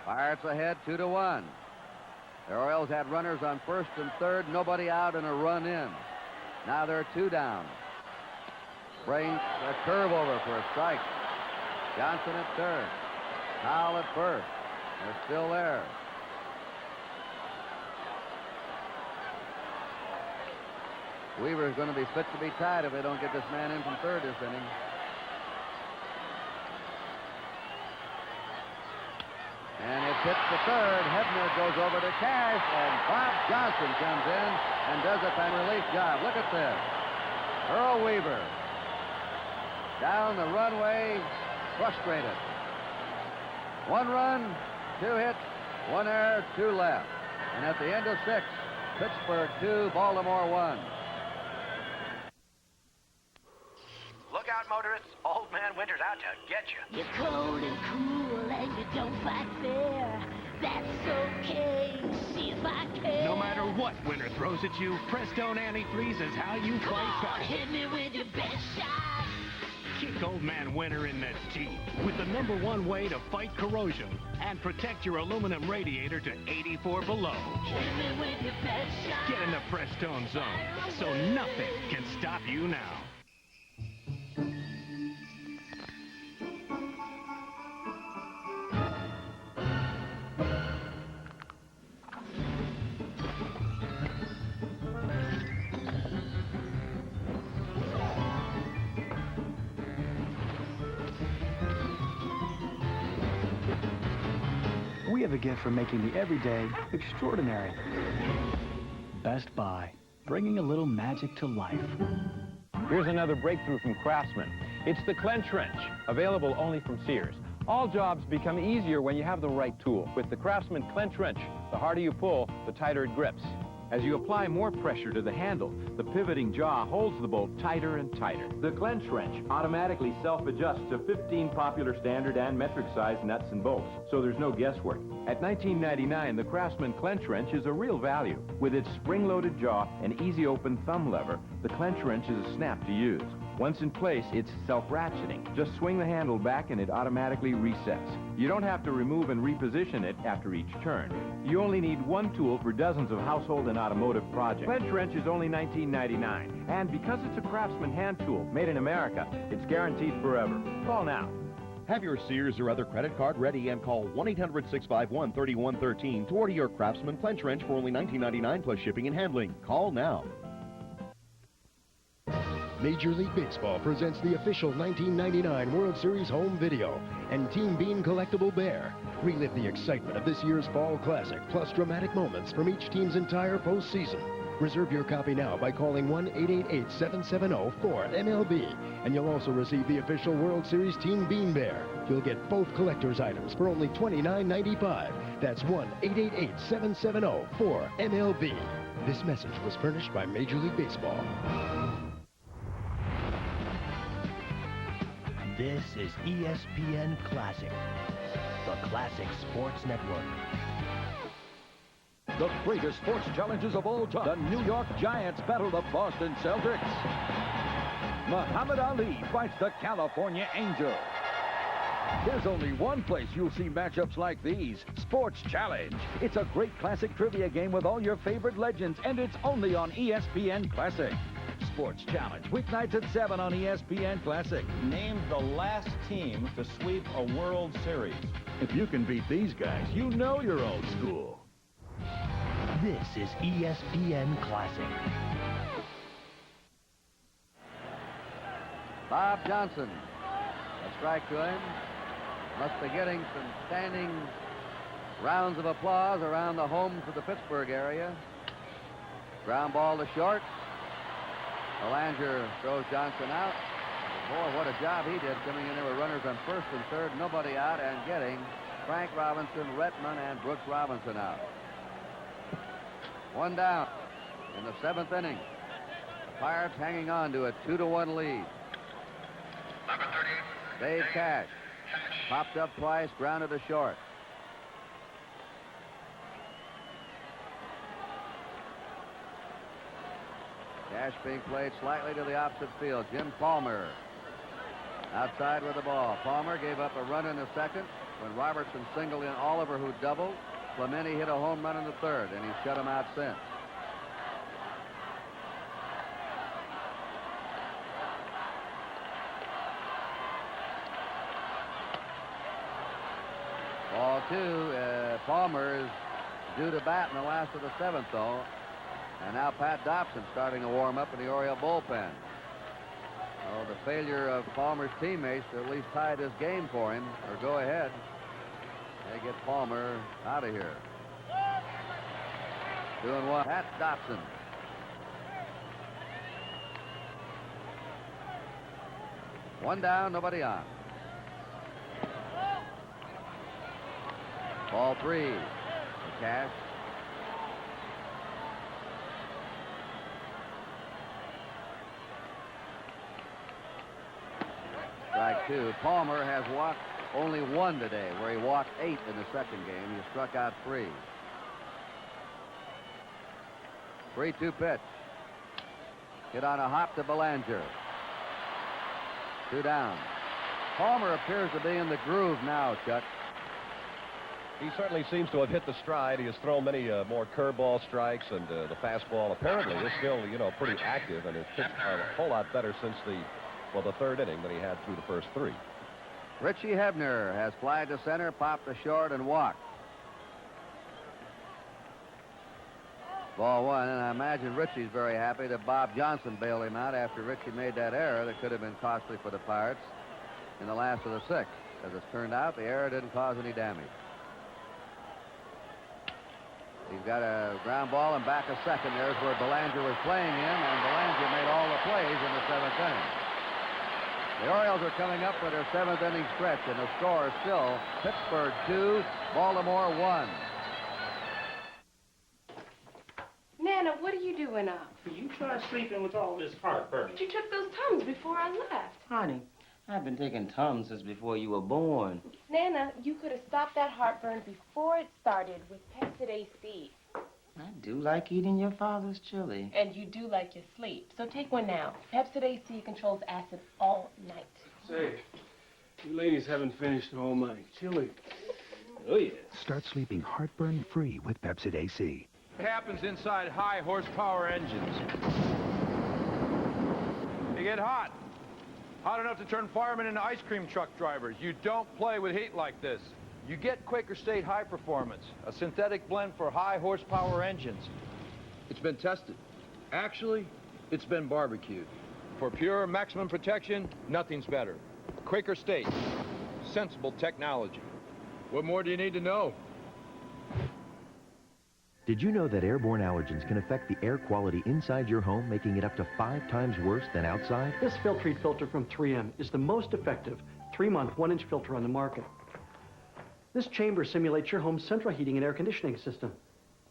Speaker 2: Pirates ahead 2-1. The Orioles had runners on first and third, nobody out and a run in. Now they're 2 down. Brings a curve over for a strike. Johnson at third. Powell at first. They're still there. Weaver is going to be fit to be tied if they don't get this man in from third this inning. hits the third. Hebner goes over to Cash, and Bob Johnson comes in and does a pen relief job. Look at this. Earl Weaver down the runway, frustrated. 1 run, 2 hits, 1 error, 2 left. And at the end of 6, Pittsburgh 2, Baltimore 1.
Speaker 5: Look out, motorists. Old Man Winter's out to get you.
Speaker 9: You're cold and cool and you don't fight fair. That's okay. See if I can.
Speaker 11: No matter what winter throws at you, Prestone Antifreeze is how you fight back.
Speaker 9: Hit me with your best shot.
Speaker 11: Kick Old Man Winter in the teeth with the #1 way to fight corrosion and protect your aluminum radiator to 84 below.
Speaker 9: Hit me with your best shot.
Speaker 11: Get in the Prestone zone so nothing can stop you now.
Speaker 19: We have a gift for making the everyday extraordinary. Best Buy, bringing a little magic to life.
Speaker 6: Here's another breakthrough from Craftsman. It's the Clench Wrench, available only from Sears. All jobs become easier when you have the right tool. With the Craftsman Clench Wrench, the harder you pull, the tighter it grips. As you apply more pressure to the handle, the pivoting jaw holds the bolt tighter and tighter. The Clench Wrench automatically self-adjusts to 15 popular standard and metric size nuts and bolts, so there's no guesswork. At $19.99, the Craftsman Clench Wrench is a real value. With its spring-loaded jaw and easy-open thumb lever, the Clench Wrench is a snap to use. Once in place, it's self-ratcheting. Just swing the handle back and it automatically resets. You don't have to remove and reposition it after each turn. You only need one tool for dozens of household and automotive projects. Clench Wrench is only $19.99. And because it's a Craftsman hand tool made in America, it's guaranteed forever. Call now.
Speaker 20: Have your Sears or other credit card ready and call 1-800-651-3113 to order your Craftsman Clench Wrench for only $19.99 plus shipping and handling. Call now.
Speaker 21: Major League Baseball presents the official 1999 World Series home video and Team Bean Collectible Bear. Relive the excitement of this year's Fall Classic, plus dramatic moments from each team's entire postseason. Reserve your copy now by calling 1-888-770-4MLB, and you'll also receive the official World Series Team Bean Bear. You'll get both collector's items for only $29.95. That's 1-888-770-4MLB. This message was furnished by Major League Baseball.
Speaker 18: This is ESPN Classic, the Classic Sports Network.
Speaker 22: The greatest sports challenges of all time. The New York Giants battle the Boston Celtics. Muhammad Ali fights the California Angel. There's only one place you'll see matchups like these, Sports Challenge. It's a great classic trivia game with all your favorite legends, and it's only on ESPN Classic. Sports Challenge, weeknights at 7 on ESPN Classic.
Speaker 23: Name the last team to sweep a World Series.
Speaker 22: If you can beat these guys, you know you're old school.
Speaker 18: This is ESPN Classic.
Speaker 2: Bob Johnson. A strike to him. Must be getting some standing rounds of applause around the homes of the Pittsburgh area. Ground ball to short. Belanger throws Johnson out. Boy, what a job he did coming in there with runners on first and third, nobody out, and getting Frank Robinson, Retman, and Brooks Robinson out. 1 down in the 7th inning. The Pirates hanging on to a 2-1 lead. Dave Cash popped up twice, grounded to short. Cash being played slightly to the opposite field. Jim Palmer outside with the ball. Palmer gave up a run in the second when Robertson singled in Oliver, who doubled. Clemente hit a home run in the third, and he's shut him out since. Ball 2. Palmer is due to bat in the last of the 7th, though. And now Pat Dobson starting to warm up in the Oriole bullpen. Oh, the failure of Palmer's teammates to at least tie this game for him, or go ahead, They get Palmer out of here. 2-1. Pat Dobson. One down, nobody on. Ball 3. The Cash. Strike 2. Palmer has walked only 1 today, where he walked 8 in the second game. He struck out 3. 3-2 pitch. Hit on a hop to Belanger. 2 down. Palmer appears to be in the groove now, Chuck.
Speaker 1: He certainly seems to have hit the stride. He has thrown many more curveball strikes, and the fastball apparently is still, pretty active, and has pitched a whole lot better since the third inning than he had through the first 3.
Speaker 2: Richie Hebner has flied to center, popped to short, and walked. Ball 1, and I imagine Richie's very happy that Bob Johnson bailed him out after Richie made that error that could have been costly for the Pirates in the last of the 6th. As it's turned out, the error didn't cause any damage. He's got a ground ball and back a second. There's where Belanger was playing him, and Belanger made all the plays in the 7th inning. The Orioles are coming up for their 7th inning stretch, and the score is still Pittsburgh 2, Baltimore 1.
Speaker 7: Nana, what are you doing up?
Speaker 8: You try sleeping with all this heartburn.
Speaker 7: But you took those Tums before I left.
Speaker 8: Honey, I've been taking Tums since before you were born.
Speaker 7: Nana, you could have stopped that heartburn before it started with Pepsid AC.
Speaker 8: I do like eating your father's chili.
Speaker 7: And you do like your sleep. So take one now. Pepsid AC controls acid all night.
Speaker 12: Say, you ladies haven't finished the whole night. Chili. Oh, yeah.
Speaker 24: Start sleeping heartburn-free with Pepsid AC.
Speaker 22: What happens inside high horsepower engines? They get hot. Hot enough to turn firemen into ice cream truck drivers. You don't play with heat like this. You get Quaker State High Performance, a synthetic blend for high horsepower engines. It's been tested. Actually, it's been barbecued. For pure maximum protection, nothing's better. Quaker State, sensible technology. What more do you need to know?
Speaker 4: Did you know that airborne allergens can affect the air quality inside your home, making it up to 5 times worse than outside?
Speaker 25: This Filtrete filter from 3M is the most effective 3-month 1-inch filter on the market. This chamber simulates your home's central heating and air conditioning system.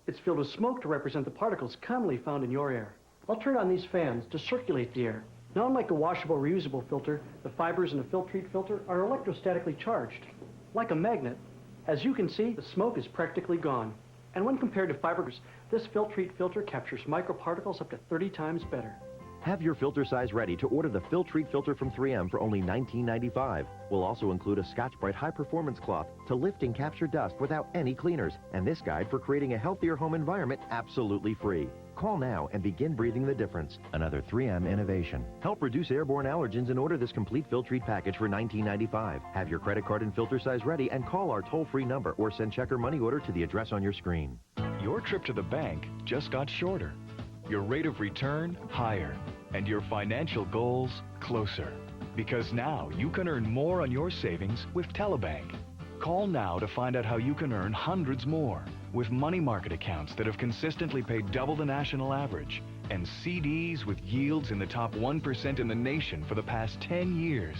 Speaker 25: It's filled with smoke to represent the particles commonly found in your air. I'll turn on these fans to circulate the air. Now, unlike a washable, reusable filter, the fibers in a Filtrete filter are electrostatically charged. Like a magnet, as you can see, the smoke is practically gone. And when compared to fibers, this Filtrete filter captures microparticles up to 30 times better.
Speaker 4: Have your filter size ready to order the Filtrete filter from 3M for only $19.95. We'll also include a Scotch-Brite high-performance cloth to lift and capture dust without any cleaners, and this guide for creating a healthier home environment absolutely free. Call now and begin breathing the difference. Another 3M innovation. Help reduce airborne allergens and order this complete Filtrete package for $19.95. Have your credit card and filter size ready and call our toll-free number or send check or money order to the address on your screen.
Speaker 3: Your trip to the bank just got shorter. Your rate of return higher, and your financial goals closer. Because now you can earn more on your savings with Telebank. Call now to find out how you can earn hundreds more with money market accounts that have consistently paid double the national average and CDs with yields in the top 1% in the nation for the past 10 years.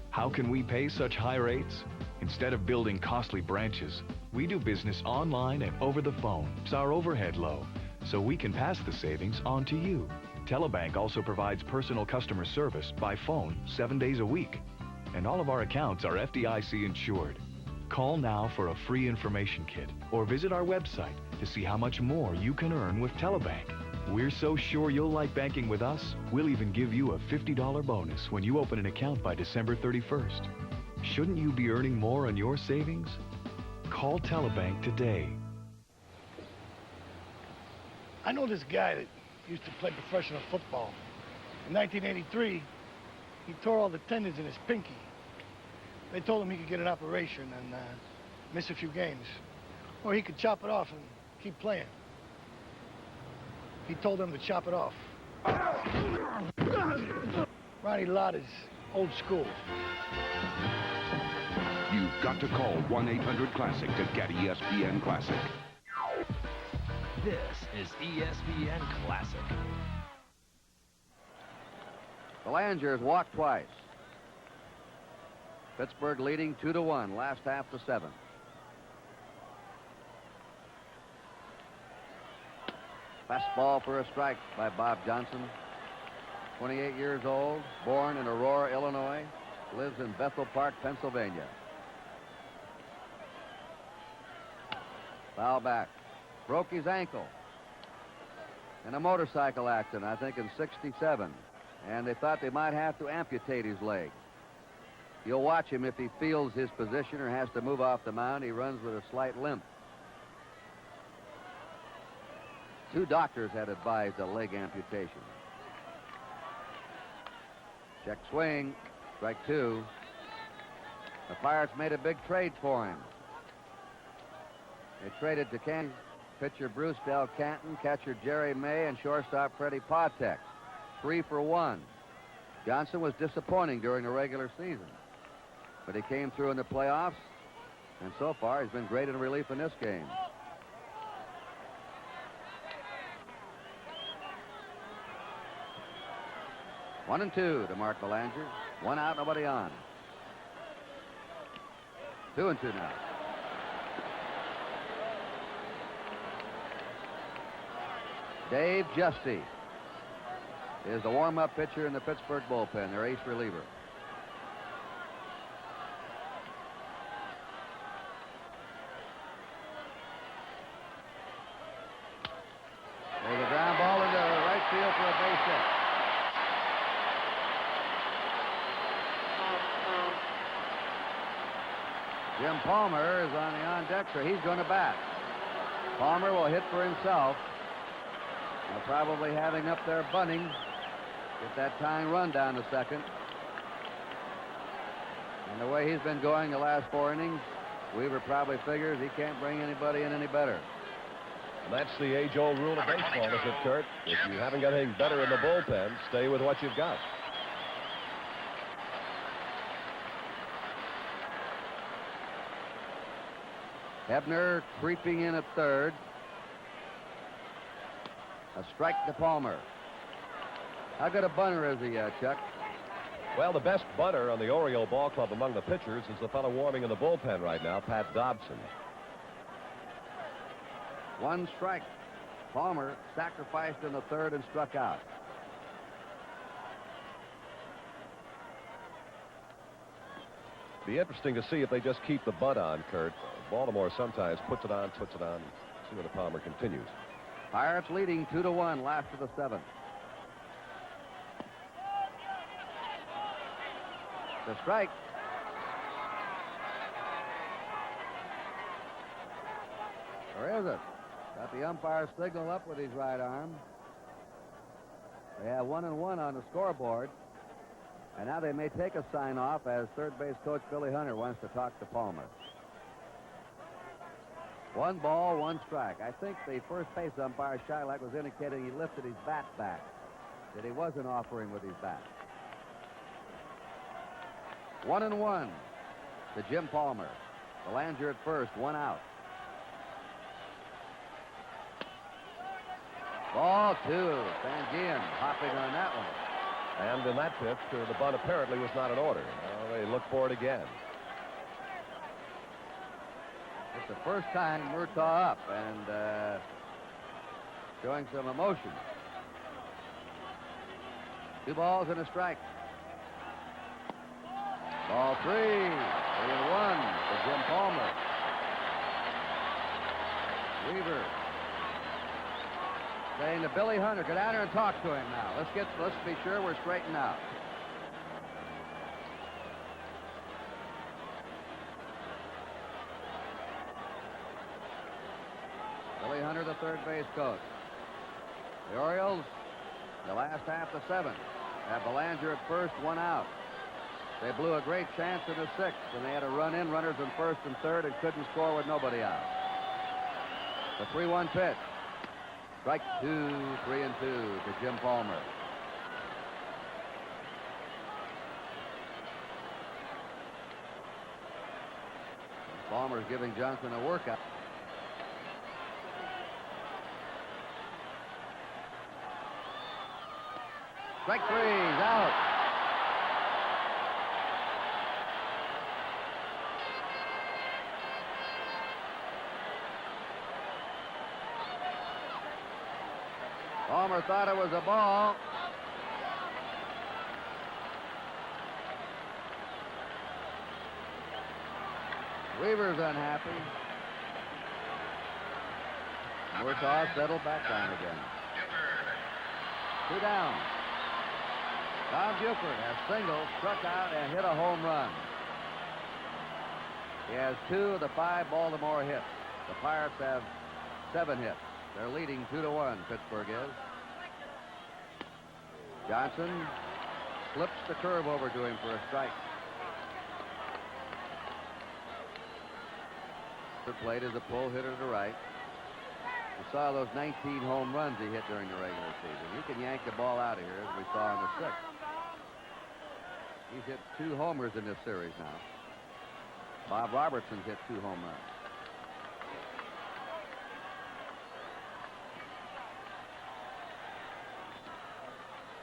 Speaker 3: How can we pay such high rates? Instead of building costly branches, we do business online and over the phone. It's our overhead low, so we can pass the savings on to you. Telebank also provides personal customer service by phone 7 days a week. And all of our accounts are FDIC insured. Call now for a free information kit or visit our website to see how much more you can earn with Telebank. We're so sure you'll like banking with us, we'll even give you a $50 bonus when you open an account by December 31st. Shouldn't you be earning more on your savings? Call Telebank today.
Speaker 26: I know this guy that used to play professional football. In 1983, he tore all the tendons in his pinky. They told him he could get an operation and miss a few games. Or he could chop it off and keep playing. He told them to chop it off. Ronnie Lott is old school.
Speaker 17: You
Speaker 24: You've got to call 1-800-CLASSIC to get ESPN Classic.
Speaker 5: This is ESPN Classic.
Speaker 2: The Langers walked twice. Pittsburgh leading 2-1, last half to 7. Fastball for a strike by Bob Johnson. 28 years old, born in Aurora, Illinois, lives in Bethel Park, Pennsylvania. Foul back. Broke his ankle in a motorcycle accident, I think in '67. And they thought they might have to amputate his leg. You'll watch him if he feels his position or has to move off the mound. He runs with a slight limp. 2 doctors had advised a leg amputation. Check swing, strike 2. The Pirates made a big trade for him. They traded to Kansas pitcher Bruce Del Canton, catcher Jerry May, and shortstop Freddie Patek. 3 for 1. Johnson was disappointing during the regular season, but he came through in the playoffs, and so far he's been great in relief in this game. One and 2 to Mark Belanger. 1 out, nobody on. 2 and 2 now. Dave Justy is the warm-up pitcher in the Pittsburgh bullpen, their ace reliever. There's a ground ball into right field for a base hit. Jim Palmer is on the on-deck, so he's going to bat. Palmer will hit for himself. They'll probably have him up there bunting. Get that tying run down to second. And the way he's been going the last 4 innings, Weaver probably figures he can't bring anybody in any better.
Speaker 1: And that's the age-old rule of baseball, is it, Kurt? If you haven't got anything better in the bullpen, stay with what you've got.
Speaker 2: Hebner creeping in at third. A strike to Palmer. How good a bunter is he, Chuck?
Speaker 1: Well, the best bunter on the Oriole Ball Club among the pitchers is the fellow warming in the bullpen right now, Pat Dobson.
Speaker 2: 1 strike. Palmer sacrificed in the third and struck out.
Speaker 1: Be interesting to see if they just keep the bunt on, Kurt. Baltimore sometimes puts it on, see whether Palmer continues.
Speaker 2: Pirates leading 2-1, last of the 7th. The strike. Or is it? Got the umpire signal up with his right arm. They have 1 and 1 on the scoreboard. And now they may take a sign off as third base coach Billy Hunter wants to talk to Palmer. 1 ball, 1 strike. I think the first base umpire, Shylock, was indicating he lifted his bat back, that he wasn't offering with his bat. 1 and 1 to Jim Palmer. Belanger at first, 1 out. Ball 2. Van Gien hopping on that one.
Speaker 1: And in that pitch, the bunt apparently was not in order. Now they look for it again.
Speaker 2: It's the first time Murtaugh up and showing some emotion. 2 balls and a strike. Ball 3. 3 and 1 for Jim Palmer. Weaver saying to Billy Hunter, get out here and talk to him now. Let's be sure we're straightened out. Billy Hunter, the third base coach. The Orioles, the last half of 7th, have Belanger at first, 1 out. They blew a great chance in the 6th, and they had a run in, runners in first and third, and couldn't score with nobody out. The 3-1 pitch. Strike 2, 3 and 2 to Jim Palmer. Palmer's giving Johnson a workout. Strike 3, he's out. Palmer thought it was a ball. Weaver's unhappy. Murtaugh settled back down again. 2 down. Don Buford has singled, struck out, and hit a home run. He has 2 of the 5 Baltimore hits. The Pirates have 7 hits. They're leading 2-1, Pittsburgh is. Johnson slips the curve over to him for a strike. The plate is a pull hitter to right. You saw those 19 home runs he hit during the regular season. He can yank the ball out of here, as we saw in the 6th. He's hit 2 homers in this series now. Bob Robertson's hit 2 home runs.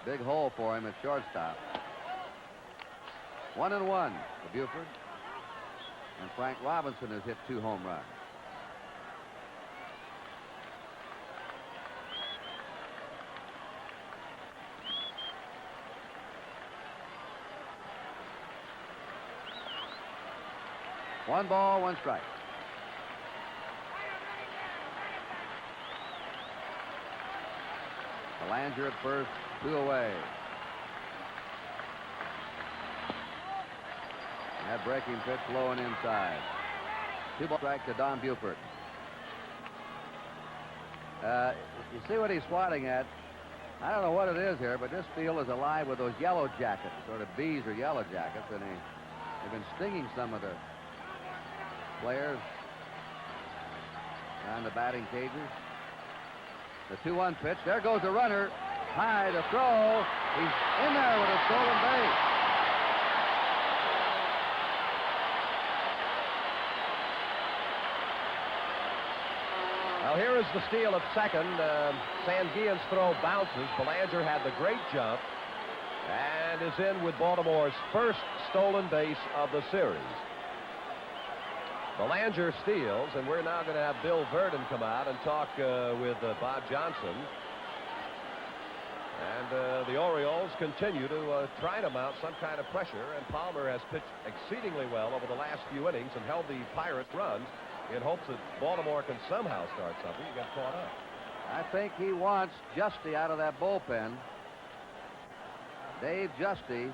Speaker 2: Big hole for him at shortstop. 1-1 for Buford. And Frank Robinson has hit 2 home runs. One ball, 1 strike. Belanger at first, 2 away. And that breaking pitch low and inside. 2 ball strike to Don Buford. You see what he's swatting at? I don't know what it is here, but this field is alive with those yellow jackets, sort of bees or yellow jackets, and they've been stinging some of the players down the batting cages. The 2-1 pitch. There goes the runner. High to throw. He's in there with a stolen base.
Speaker 1: Now here is the steal at second. Sanguillen's throw bounces. Belanger had the great jump and is in with Baltimore's first stolen base of the series. Belanger steals, and we're now going to have Bill Verdon come out and talk with Bob Johnson. And the Orioles continue to try to mount some kind of pressure, and Palmer has pitched exceedingly well over the last few innings and held the Pirates' runs in hopes that Baltimore can somehow start something. He got caught up.
Speaker 2: I think he wants Justy out of that bullpen. Dave Justy,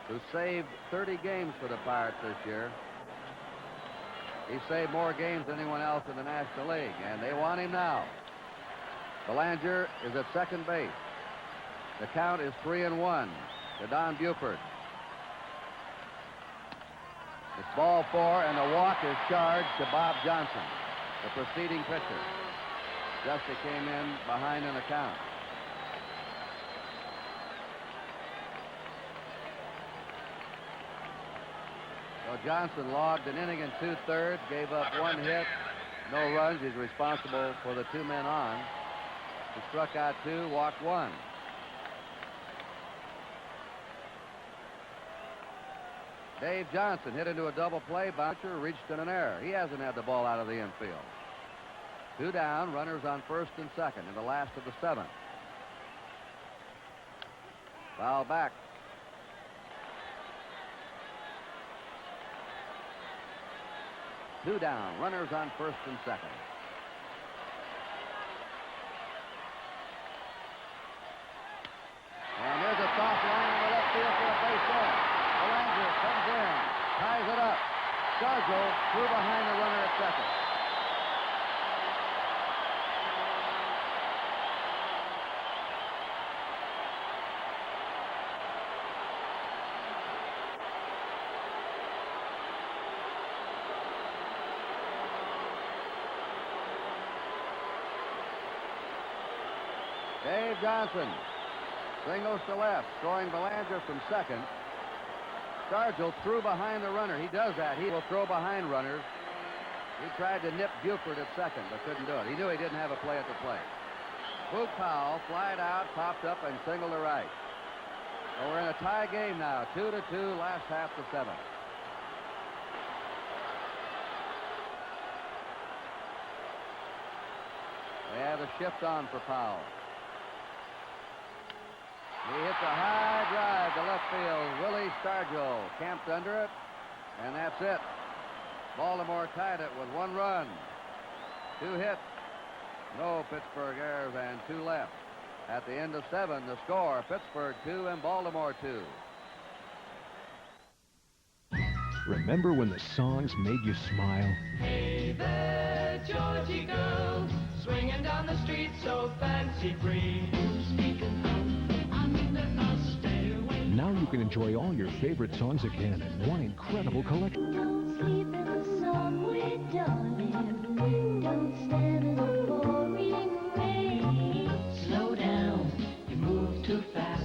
Speaker 2: who saved 30 games for the Pirates this year. He saved more games than anyone else in the National League, and they want him now. Belanger is at second base. The count is 3-1 to Don Buford. It's ball 4, and the walk is charged to Bob Johnson, the preceding pitcher. Justy came in behind in the count. So Johnson logged an inning and 2/3, gave up 1 hit, no runs. He's responsible for the 2 men on. He struck out 2, walked 1. Dave Johnson hit into a double play. Bouncer reached in an error. He hasn't had the ball out of the infield. 2 down, runners on first and second in the last of the 7th. Foul back. Two down, runners on first and second. And there's a soft line in the left field for a base hit. Belanger comes in, ties it up. Scarjo threw behind the runner at second. Dave Johnson singles to left, throwing Belanger from second. Stargell threw behind the runner. He does that. He will throw behind runners. He tried to nip Buford at second, but couldn't do it. He knew he didn't have a play at the plate. Boog Powell flied out, popped up, and singled to right. So we're in a tie game now, 2-2, last half to 7. They have a shift on for Powell. He hits a high drive to left field. Willie Stargell camped under it, and that's it. Baltimore tied it with 1 run. 2 hits. No Pittsburgh errors and 2 left. At the end of 7, the score, Pittsburgh 2 and Baltimore 2.
Speaker 9: Remember when the songs made you smile?
Speaker 10: Hey there, Georgie girl, swinging down the street so fancy-free.
Speaker 9: Now you can enjoy all your favorite songs again in one incredible collection.
Speaker 10: Don't sleep in the sun with darling. Don't stand in the pouring rain. Slow down, you move too fast.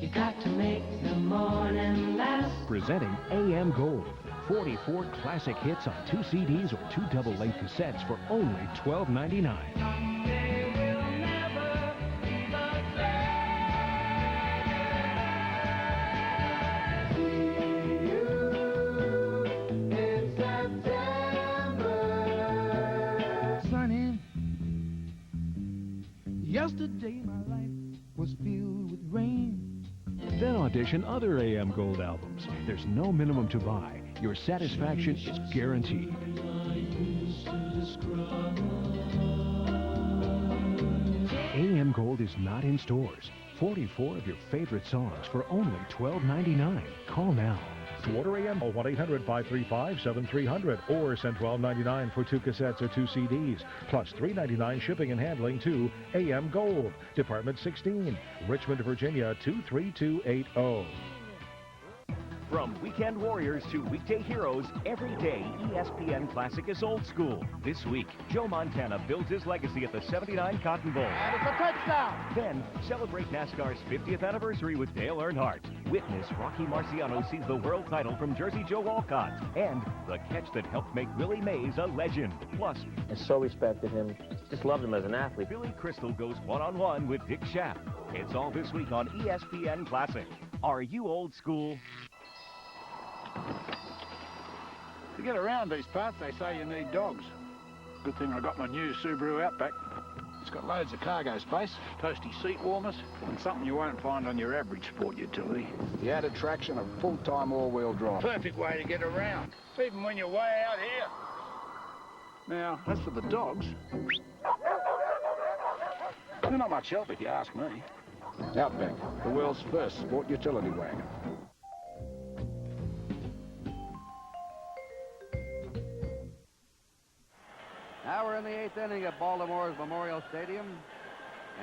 Speaker 10: You got to make the morning last.
Speaker 9: Presenting AM Gold. 44 classic hits on 2 CDs or 2 double-length cassettes for only $12.99.
Speaker 13: Yesterday my life was filled with rain.
Speaker 9: Then audition other AM Gold albums. There's no minimum to buy. Your satisfaction is guaranteed. AM Gold is not in stores. 44 of your favorite songs for only $12.99. Call now.
Speaker 14: To order AM, call 1-800-535-7300 or send $12.99 for 2 cassettes or 2 CDs, plus $3.99 shipping and handling to AM Gold, Department 16, Richmond, Virginia 23280.
Speaker 20: From weekend warriors to weekday heroes, every day ESPN Classic is old school. This week, Joe Montana builds his legacy at the '79 Cotton Bowl.
Speaker 26: And it's a touchdown.
Speaker 20: Then, celebrate NASCAR's 50th anniversary with Dale Earnhardt. Witness Rocky Marciano seize the world title from Jersey Joe Walcott. And the catch that helped make Willie Mays a legend. Plus,
Speaker 6: I so respected him. Just loved him as an athlete.
Speaker 20: Billy Crystal goes one-on-one with Dick Schaap. It's all this week on ESPN Classic. Are you old school?
Speaker 26: To get around these parts, they say you need dogs. Good thing I got my new Subaru Outback. It's got loads of cargo space, toasty seat warmers, and something you won't find on your average sport utility. The added traction of full-time all-wheel drive. Perfect way to get around, even when you're way out here. Now, as for the dogs, they're not much help if you ask me. Outback, the world's first sport utility wagon.
Speaker 2: Now we're in the 8th inning at Baltimore's Memorial Stadium,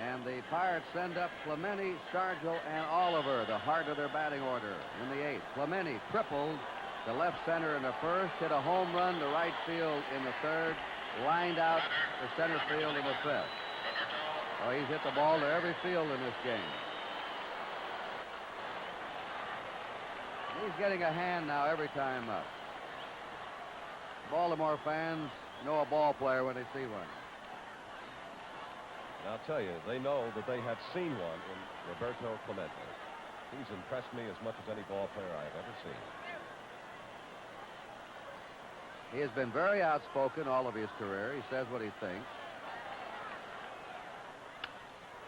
Speaker 2: and the Pirates send up Clemente, Stargell, and Oliver, the heart of their batting order, in the 8th. Clemente tripled to left center in the 1st, hit a home run to right field in the 3rd, lined out to center field in the 5th. Oh, he's hit the ball to every field in this game. He's getting a hand now every time up. Baltimore fans know a ball player when they see one.
Speaker 1: And I'll tell you, they know that they have seen one in Roberto Clemente. He's impressed me as much as any ball player I have ever seen.
Speaker 2: He has been very outspoken all of his career. He says what he thinks.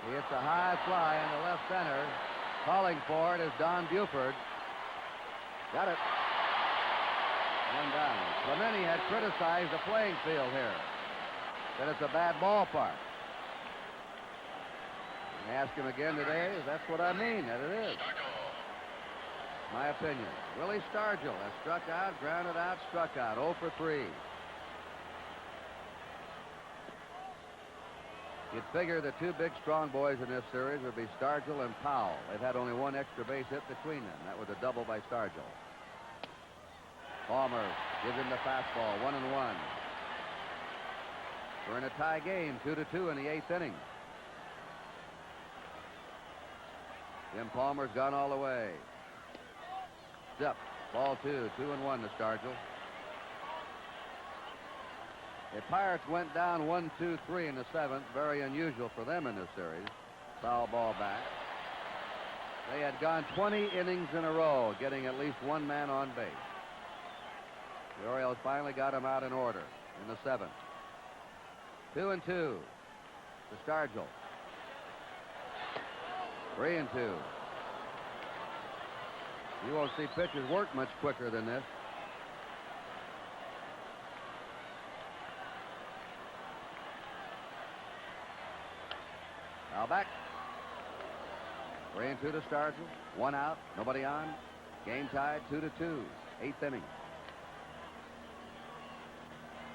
Speaker 2: He hits a high fly in the left center. Calling for it is Don Buford. Got it. One down. Clemente had criticized the playing field here. Said it's a bad ballpark. I asked him again today, that's what I mean, that it is. My opinion. Willie Stargell has struck out, grounded out, struck out, 0 for 3. You'd figure the 2 big strong boys in this series would be Stargell and Powell. They've had only 1 extra base hit between them. That was a double by Stargell. Palmer gives him the fastball, 1-1. We're in a tie game, 2-2 in the 8th inning. Jim Palmer's gone all the way. up. Ball 2, 2-1 to Stargell. The Pirates went down 1-2-3 in the 7th. Very unusual for them in this series. Foul ball back. They had gone 20 innings in a row, getting at least one man on base. The Orioles finally got him out in order in the 7th. 2-2 to Stargell. 3-2. You won't see pitchers work much quicker than this. Now back. 3-2 to Stargell. One out, nobody on. Game tied 2-2. 8th inning.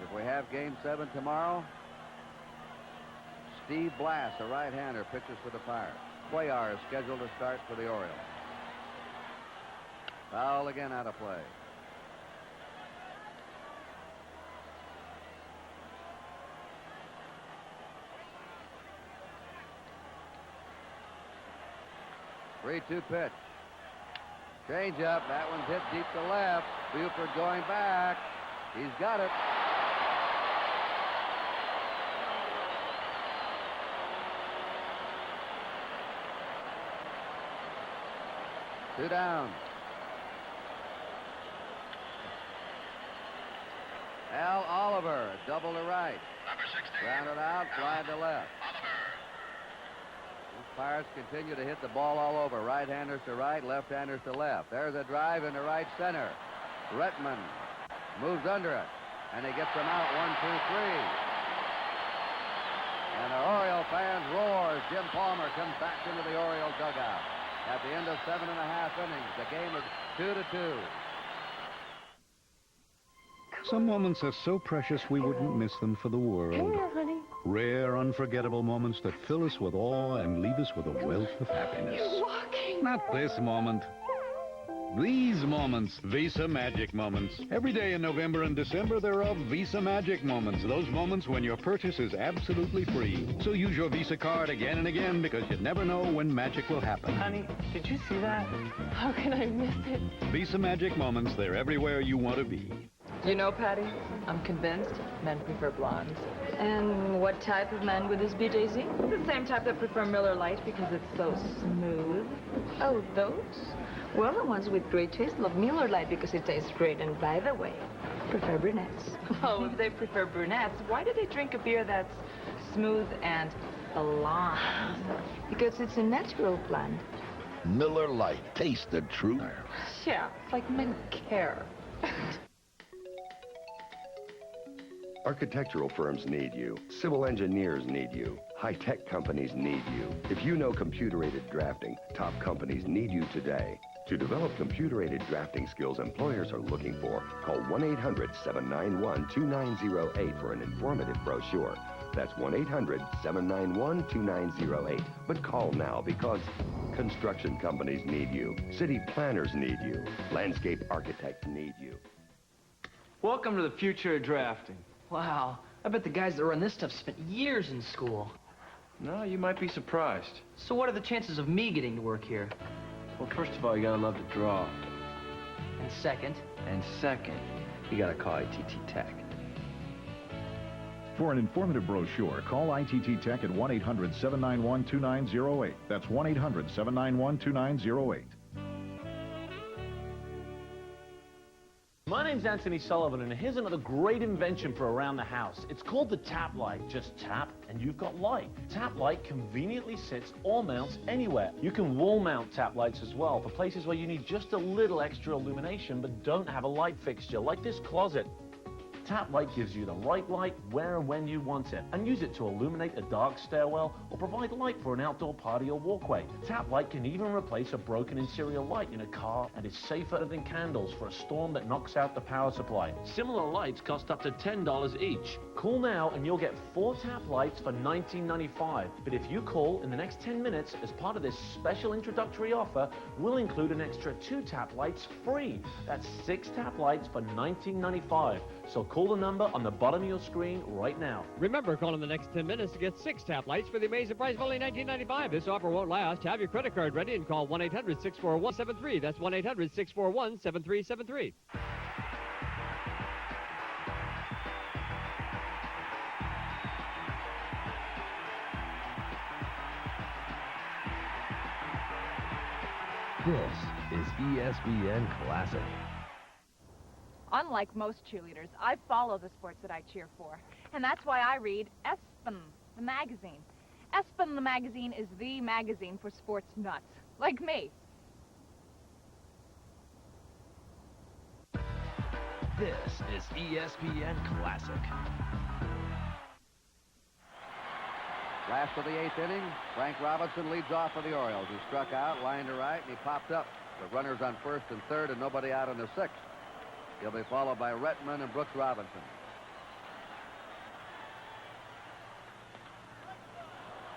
Speaker 2: If we have Game 7 tomorrow, Steve Blass, a right-hander, pitches for the Pirates. Cuellar is scheduled to start for the Orioles. Foul again out of play. Three-two pitch. Change up. That one's hit deep to left. Buford going back. He's got it. Two down. Al Oliver, double to right.
Speaker 1: Number 16.
Speaker 2: Grounded out, fly to left. These Pirates continue to hit the ball all over. Right-handers to right, left-handers to left. There's a drive into right center. Retman moves under it, and he gets them out. 1-2-3. And the Oriole fans roar as Jim Palmer comes back into the Oriole dugout. At the end of 7.5 innings, the game is 2-2.
Speaker 11: Some moments are so precious we wouldn't miss them for the world.
Speaker 10: Here, honey.
Speaker 11: Rare, unforgettable moments that fill us with awe and leave us with a wealth of happiness.
Speaker 10: You're walking.
Speaker 11: Not this moment. These moments, Visa Magic Moments. Every day in November and December, there are Visa Magic Moments. Those moments when your purchase is absolutely free. So use your Visa card again and again because you never know when magic will happen.
Speaker 15: Honey, did you see that?
Speaker 7: How can I miss it?
Speaker 11: Visa Magic Moments, they're everywhere you want to be.
Speaker 16: You know, Patty, I'm convinced men prefer blondes.
Speaker 19: And what type of man would this be, Daisy?
Speaker 16: The same type that prefer Miller Lite because it's so smooth.
Speaker 19: Oh, those? Well, the ones with great taste love Miller Lite because it tastes great. And by the way, prefer brunettes.
Speaker 16: Oh, if they prefer brunettes, why do they drink a beer that's smooth and blonde?
Speaker 19: Because it's a natural blonde.
Speaker 21: Miller Lite, taste the truth.
Speaker 16: Yeah, it's like men care.
Speaker 23: Architectural firms need you. Civil engineers need you. High-tech companies need you. If you know computer-aided drafting, top companies need you today. To develop computer-aided drafting skills employers are looking for, call 1-800-791-2908 for an informative brochure. That's 1-800-791-2908. But call now because construction companies need you. City planners need you. Landscape architects need you.
Speaker 15: Welcome to the future of drafting. Wow, I bet the guys that run this stuff spent years in school.
Speaker 6: No, you might be surprised.
Speaker 15: So what are the chances of me getting to work here?
Speaker 6: Well, first of all, you gotta love to draw.
Speaker 15: And second?
Speaker 6: And second, you gotta call ITT Tech.
Speaker 14: For an informative brochure, call ITT Tech at 1-800-791-2908. That's 1-800-791-2908.
Speaker 27: My name's Anthony Sullivan, and here's another great invention for around the house. It's called the Tap Light. Just tap, and you've got light. Tap Light conveniently sits or mounts anywhere. You can wall mount tap lights as well for places where you need just a little extra illumination but don't have a light fixture, like this closet. Tap Light gives you the right light where and when you want it, and use it to illuminate a dark stairwell or provide light for an outdoor party or walkway. Tap Light can even replace a broken interior light in a car and is safer than candles for a storm that knocks out the power supply. Similar lights cost up to $10 each. Call now and you'll get 4 Tap Lights for $19.95. But if you call in the next 10 minutes as part of this special introductory offer, we'll include an extra 2 Tap Lights free. That's 6 Tap Lights for $19.95. So Call the number on the bottom of your screen right now.
Speaker 3: Remember, call in the next 10 minutes to get 6 tap lights for the amazing price of only $19.95. This offer won't last. Have your credit card ready and call 1-800-641-73. That's 1-800-641-7373.
Speaker 5: This is ESPN Classic.
Speaker 16: Unlike most cheerleaders, I follow the sports that I cheer for. And that's why I read Espen, the magazine. Espen, the magazine, is the magazine for sports nuts, like me.
Speaker 5: This is ESPN Classic.
Speaker 2: Last of the 8th inning, Frank Robinson leads off for the Orioles. He struck out, lined to right, and he popped up. The runners on first and third and nobody out on the 6th. He'll be followed by Rettman and Brooks Robinson.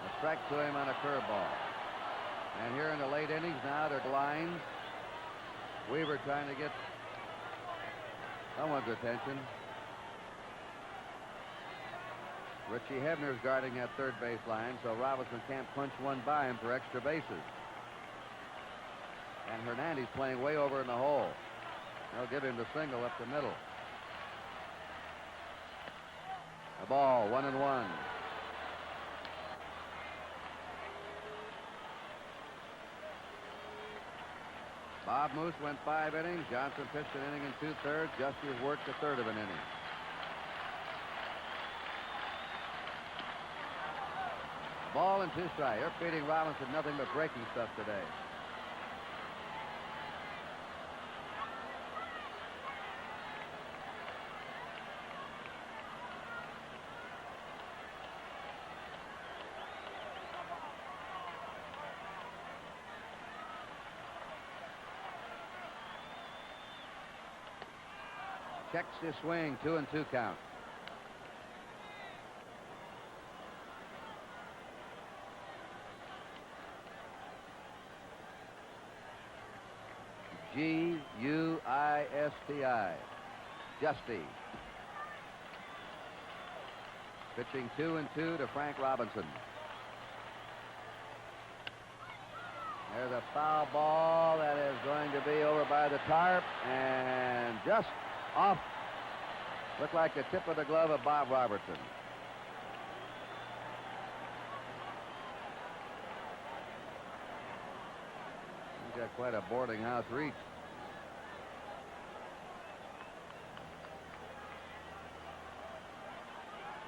Speaker 2: A strike to him on a curveball. And here in the late innings now, they're lines. Weaver trying to get someone's attention. Richie Hebner's guarding that third base line, so Robinson can't punch one by him for extra bases. And Hernandez playing way over in the hole. They'll give him the single up the middle. A ball, 1-1. Bob Moose went 5 innings. Johnson pitched an inning and 2/3. Justice worked a third of an inning. Ball and 2 strikes. You're feeding Robinson nothing but breaking stuff today. Checks his swing, 2-2 count. G-U-I-S-T-I. Justy. Pitching 2-2 to Frank Robinson. There's a foul ball that is going to be over by the tarp and just off. Looked like the tip of the glove of Bob Robertson. He's got quite a boarding house reach.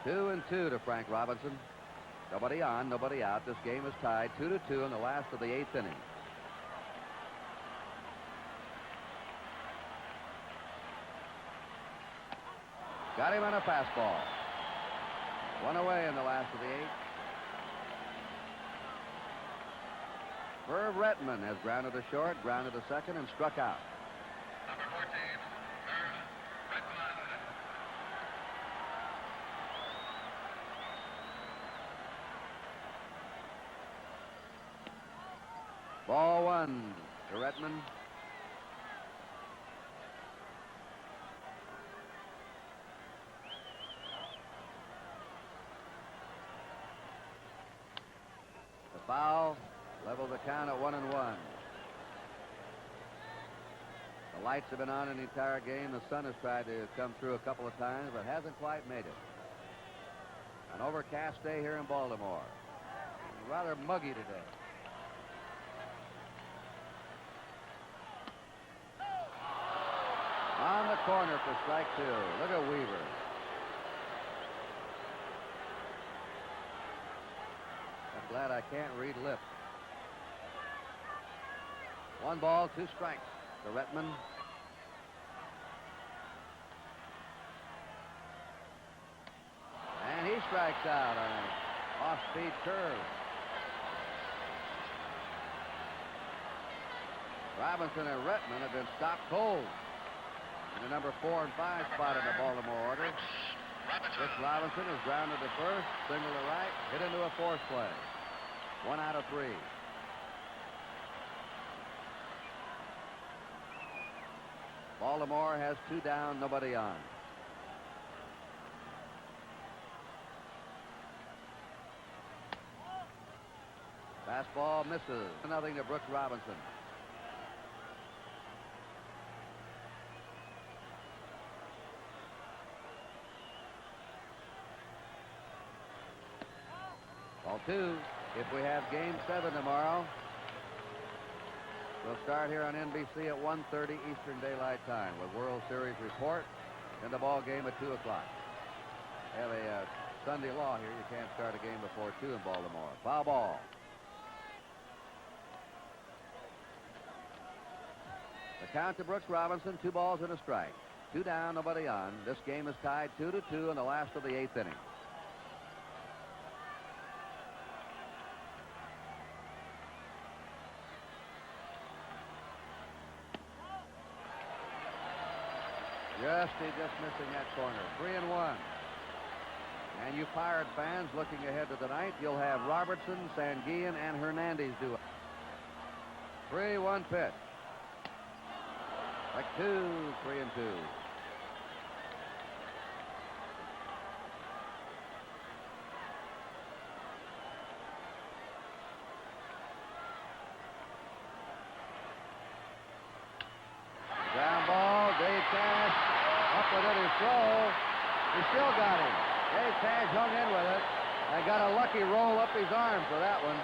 Speaker 2: Two and two to Frank Robinson. Nobody on, nobody out. This game is tied 2-2 in the last of the 8th inning. Got him on a fastball. One away in the last of the 8th. Verv Rettman has grounded to short, grounded to second, and struck out.
Speaker 4: Number 14, Verv Rettman.
Speaker 2: Ball 1 to Rettman. Foul, level the count at 1-1. The lights have been on in the entire game. The sun has tried to come through a couple of times, but hasn't quite made it. An overcast day here in Baltimore. Rather muggy today. On the corner for strike 2. Look at Weaver. Glad I can't read lips. 1 ball, 2 strikes to Rettman. And he strikes out on an off-speed curve. Robinson and Rettman have been stopped cold in the number 4 and 5 spot in the Baltimore order. Rich Robinson is grounded to first, single to right, hit into a 4th play. 1 out of 3. Baltimore has 2 down, nobody on. Fastball misses. Nothing to Brooks Robinson. Ball 2. If we have Game 7 tomorrow, we'll start here on NBC at 1:30 Eastern Daylight Time with World Series report and the ball game at 2 o'clock. Have a Sunday law here. You can't start a game before 2 in Baltimore. Foul ball. The count to Brooks Robinson, 2 balls and a strike. 2 down, nobody on. This game is tied 2-2 in the last of the 8th inning. Just missing that corner. 3-1. And you Pirate fans looking ahead to the ninth, you'll have Robertson, Sanguillen, and Hernandez do it. 3-1 pitch. Like 2, 3-2. Ground ball, Dave Cash up with it, his throw. He still got him. Dave Cash hung in with it and got a lucky roll up his arm for that one.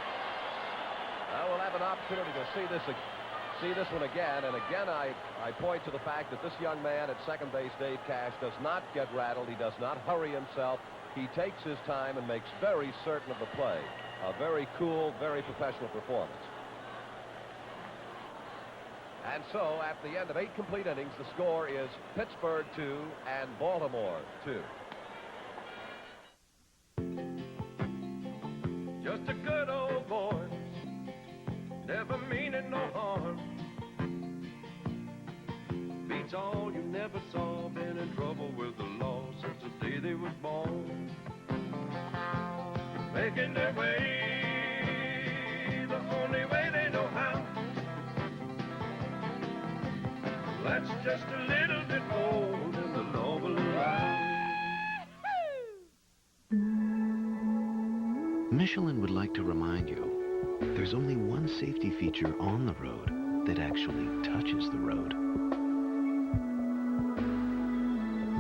Speaker 1: We'll have an opportunity to see this one again, and again I point to the fact that this young man at second base, Dave Cash, does not get rattled. He does not hurry himself. He takes his time and makes very certain of the play. A very cool, very professional performance. And so, at the end of 8 complete innings, the score is Pittsburgh 2 and Baltimore 2.
Speaker 8: Just a good old boy, never meaning no harm. Beats all you never saw, been in trouble with the law since the day they was born. Making their way the only way they know how. That's just a little bit more than the law will allow.
Speaker 12: Michelin would like to remind you, there's only one safety feature on the road that actually touches the road.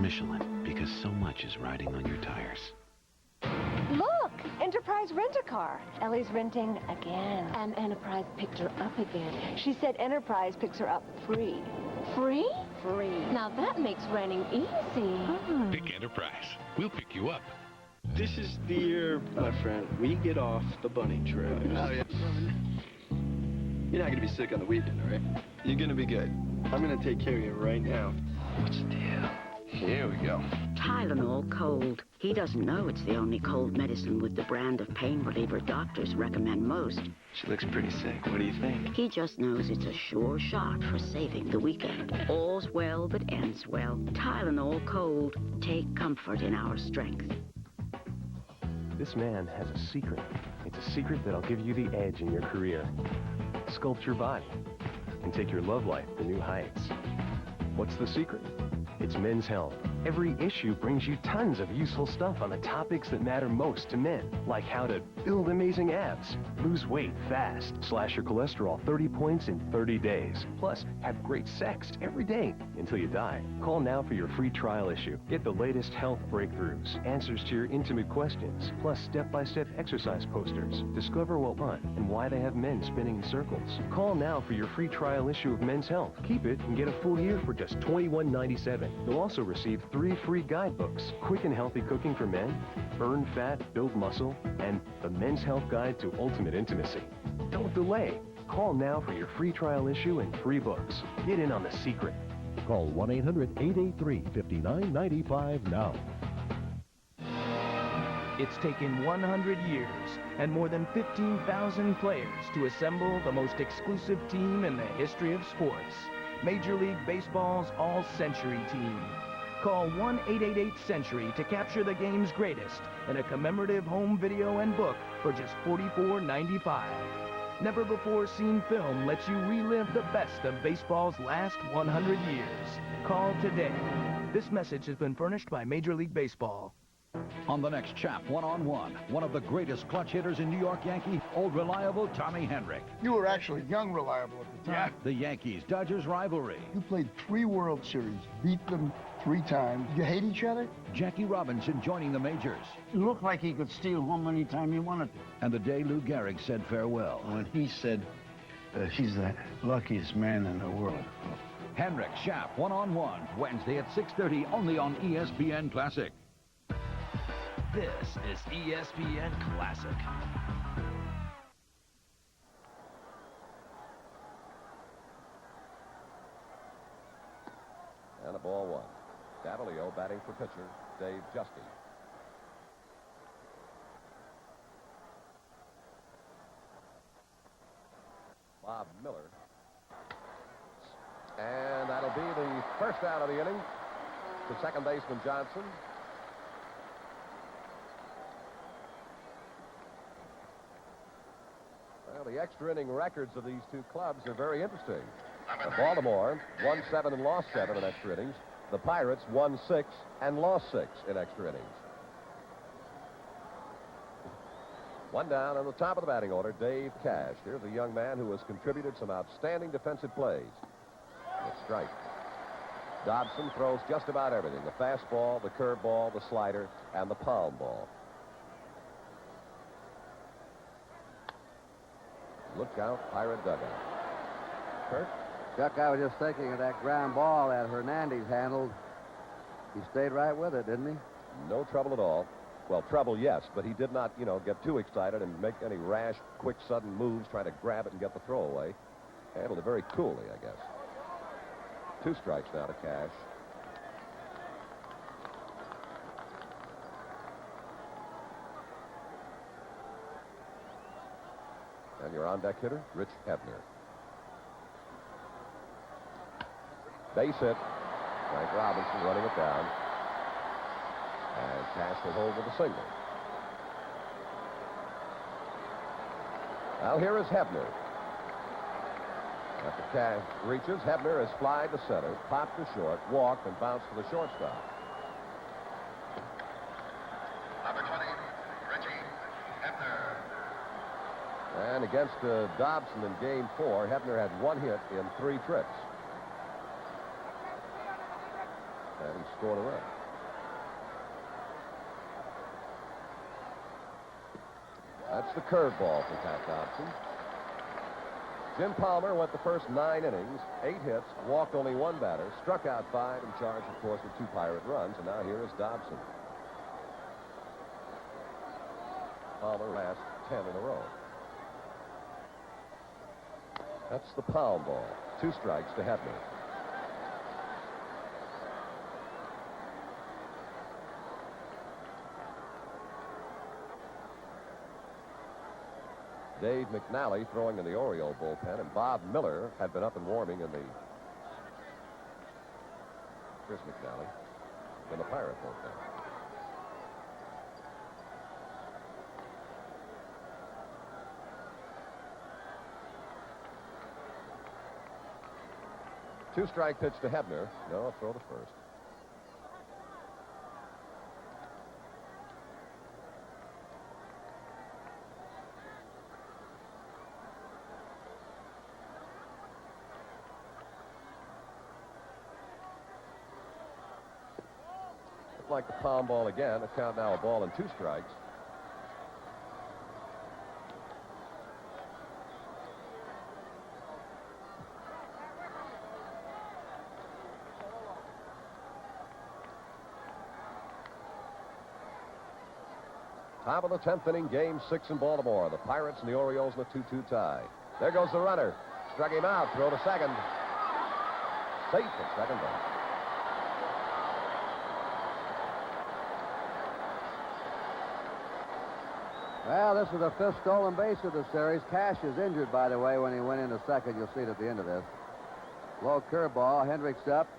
Speaker 12: Michelin, because so much is riding on your tires.
Speaker 17: Look! Enterprise Rent-A-Car. Ellie's renting again. And Enterprise picked her up again. She said Enterprise picks her up free. Free? Free. Now that makes renting easy.
Speaker 18: Pick Enterprise. We'll pick you up.
Speaker 22: This is the year, my friend, we get off the bunny trail.
Speaker 24: Oh, yeah. You're not going to be sick on the weekend, all right? You're going to be good.
Speaker 22: I'm going to take care of you right now.
Speaker 24: What's the deal? Here we go.
Speaker 25: Tylenol Cold. He doesn't know it's the only cold medicine with the brand of pain reliever doctors recommend most.
Speaker 24: She looks pretty sick. What do you think?
Speaker 25: He just knows it's a sure shot for saving the weekend. All's well that ends well. Tylenol Cold. Take comfort in our strength.
Speaker 28: This man has a secret. It's a secret that'll give you the edge in your career. Sculpt your body and take your love life to new heights. What's the secret? It's Men's Health. Every issue brings you tons of useful stuff on the topics that matter most to men, like how to build amazing abs, lose weight fast, slash your cholesterol 30 points in 30 days, plus have great sex every day until you die. Call now for your free trial issue. Get the latest health breakthroughs, answers to your intimate questions, plus step-by-step exercise posters. Discover what fun and why they have men spinning in circles. Call now for your free trial issue of Men's Health. Keep it and get a full year for just $21.97. You'll also receive 3 free guidebooks: Quick and Healthy Cooking for Men, Burn Fat, Build Muscle, and the Men's Health Guide to Ultimate Intimacy. Don't delay. Call now for your free trial issue and 3 books. Get in on the secret.
Speaker 9: Call 1-800-883-5995 now.
Speaker 29: It's taken 100 years and more than 15,000 players to assemble the most exclusive team in the history of sports. Major League Baseball's All-Century Team. Call 1-888-CENTURY to capture the game's greatest in a commemorative home video and book for just $44.95. Never before seen film lets you relive the best of baseball's last 100 years. Call today. This message has been furnished by Major League Baseball.
Speaker 30: On the next Chap One-on-One, one of the greatest clutch hitters in New York Yankee
Speaker 7: old reliable Tommy Henrik.
Speaker 10: You were actually young reliable at the time.
Speaker 7: The Yankees-Dodgers rivalry.
Speaker 10: You played 3 World Series, beat them 3 times. You hate each other?
Speaker 7: Jackie Robinson joining the majors.
Speaker 11: It looked like he could steal home anytime he wanted to.
Speaker 7: And the day Lou Gehrig said farewell.
Speaker 11: When he said he's the luckiest man in the world.
Speaker 7: Henrik Schaap one-on-one, Wednesday at 6:30, only on ESPN Classic.
Speaker 5: This is ESPN Classic.
Speaker 1: And a ball 1. Davalillo batting for pitcher Dave Justy. Bob Miller. And that'll be the first out of the inning to second baseman Johnson. Well, the extra inning records of these two clubs are very interesting. Baltimore won 7 and lost 7 in extra innings. The Pirates won 6 and lost 6 in extra innings. One down on the top of the batting order, Dave Cash. Here's a young man who has contributed some outstanding defensive plays. A strike. Dobson throws just about everything. The fastball, the curveball, the slider, and the palm ball. Look out, Pirate dugout. Kurt?
Speaker 2: Chuck, I was just thinking of that ground ball that Hernandez handled. He stayed right with it, didn't he?
Speaker 1: No trouble at all. Well, trouble, yes, but he did not, get too excited and make any rash, quick, sudden moves trying to grab it and get the throw away. Handled it very coolly, I guess. 2 strikes now to Cash. And your on-deck hitter, Rich Hebner. Base hit. Frank Robinson running it down. And Cash will hold with a single. Now here is Hebner. After Cash reaches, Hebner has flied to center, popped to short, walked, and bounced to the shortstop.
Speaker 4: Number 20, Richie Hebner.
Speaker 1: And against Dobson in Game 4, Hebner had 1 hit in 3 trips. And he scored a run. That's the curveball from Pat Dobson. Jim Palmer went the first 9 innings, 8 hits, walked only 1 batter, struck out 5, and charged, of course, with 2 Pirate runs. And now here is Dobson. Palmer last 10 in a row. That's the pound ball. 2 strikes to Hebner. Dave McNally throwing in the Oriole bullpen, and Bob Miller had been up and warming in the Chris McNally in the Pirate bullpen. Two-strike pitch to Hebner. No, throw to first. Like the palm ball again. A count now, a ball and 2 strikes. Top of the 10th inning, Game 6 in Baltimore. The Pirates and the Orioles in a 2-2 tie. There goes the runner. Struck him out. Throw to second. Safe at second base.
Speaker 2: Well, this is the 5th stolen base of the series. Cash is injured, by the way, when he went into second. You'll see it at the end of this. Low curveball. Hendricks up.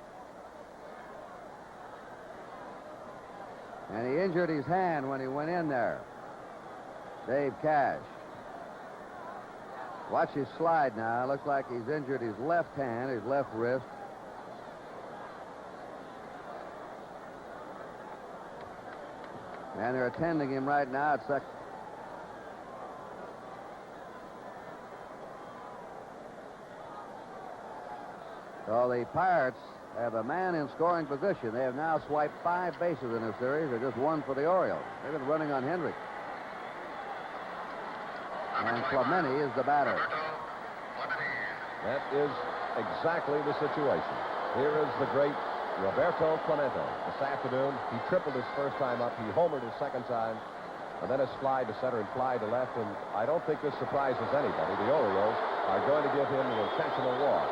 Speaker 2: And he injured his hand when he went in there. Dave Cash. Watch his slide now. Looks like he's injured his left hand, his left wrist. And they're attending him right now at second. So the Pirates have a man in scoring position. They have now swiped 5 bases in this series. They're just 1 for the Orioles. They've been running on Hendricks. And Clemente is the batter.
Speaker 1: That is exactly the situation. Here is the great Roberto Clemente. This afternoon, he tripled his first time up. He homered his second time. And then a slide to center and fly to left. And I don't think this surprises anybody. The Orioles are going to give him the intentional walk.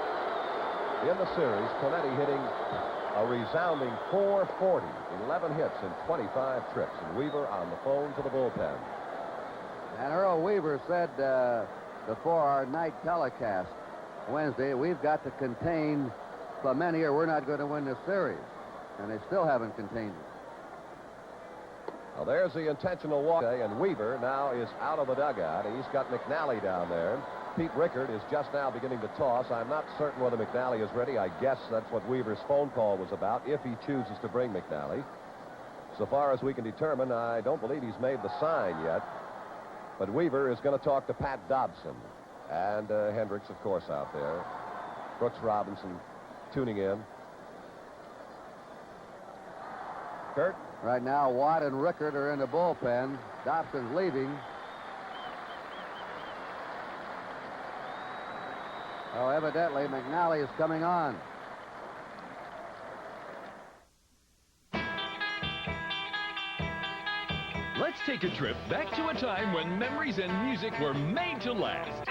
Speaker 1: In the series, Clemente hitting a resounding .440, 11 hits and 25 trips. And Weaver on the phone to the bullpen.
Speaker 2: And Earl Weaver said before our night telecast Wednesday, we've got to contain Clemente or we're not going to win this series. And they still haven't contained him.
Speaker 1: Well, there's the intentional walk, and Weaver now is out of the dugout. He's got McNally down there. Pete Rickard is just now beginning to toss. I'm not certain whether McNally is ready. I guess that's what Weaver's phone call was about, if he chooses to bring McNally. So far as we can determine, I don't believe he's made the sign yet. But Weaver is going to talk to Pat Dobson. And Hendricks, of course, out there. Brooks Robinson tuning in. Kurt?
Speaker 2: Right now, Watt and Rickard are in the bullpen. Dobson's leaving. Oh, evidently, McNally is coming on.
Speaker 6: Let's take a trip back to a time when memories and music were made to last.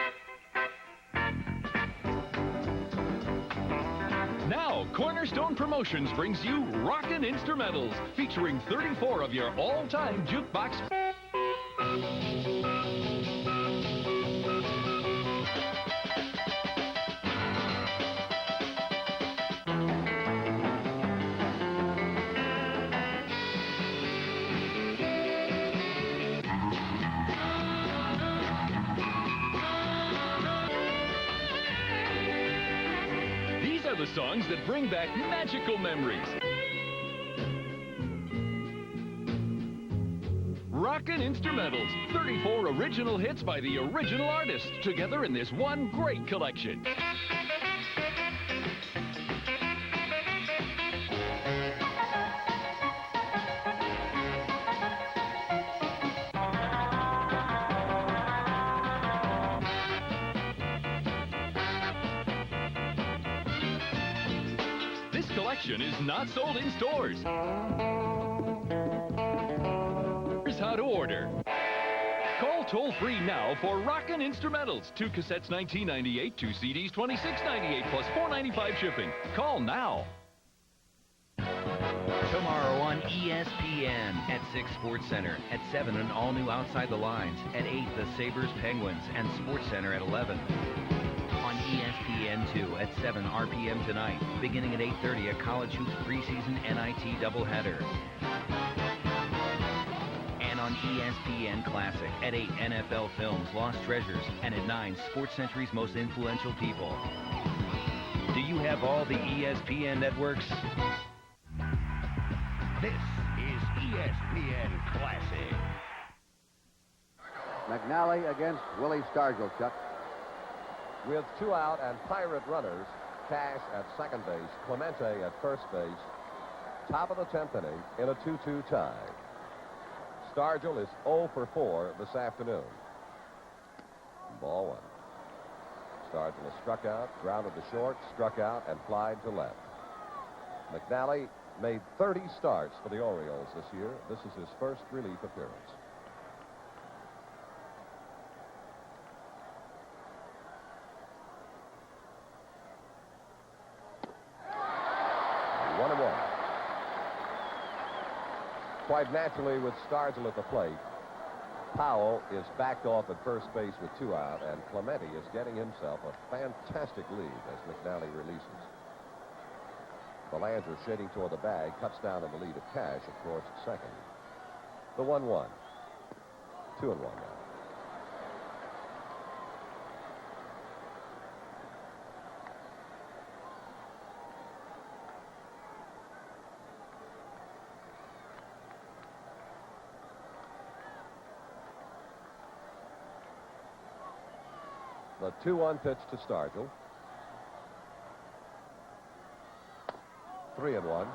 Speaker 6: Now, Cornerstone Promotions brings you Rockin' Instrumentals, featuring 34 of your all-time jukebox. The songs that bring back magical memories. Rockin' Instrumentals, 34 original hits by the original artists, together in this one great collection. Is not sold in stores. Here's how to order. Call toll-free now for Rockin' Instrumentals. 2 cassettes $19.98, 2 CDs $26.98 plus $4.95 shipping. Call now.
Speaker 13: Tomorrow on ESPN at 6 Sports Center, at 7 an all-new Outside the Lines, at 8 the Sabres Penguins, and Sports Center at 11. On ESPN2 at 7 RPM tonight, beginning at 8:30, a college hoops preseason NIT doubleheader. And on ESPN Classic at 8 NFL Films, Lost Treasures, and at 9 Sports Century's Most Influential People. Do you have all the ESPN networks?
Speaker 7: This is ESPN Classic.
Speaker 2: McNally against Willie Stargell, Chuck.
Speaker 1: With 2 out and Pirate runners, Cash at second base, Clemente at first base, top of the 10th inning in a 2-2 tie. Stargell is 0 for 4 this afternoon. Ball 1. Stargell has struck out, grounded to short, struck out, and flied to left. McNally made 30 starts for the Orioles this year. This is his first relief appearance. Quite naturally, with Stargell at the plate, Powell is backed off at first base with 2 out, and Clemente is getting himself a fantastic lead as McNally releases. Belanger shading toward the bag, cuts down in the lead of Cash, of course, at second. The 1-1. 2-1 now. The 2-1 pitch to Stargell. 3-1.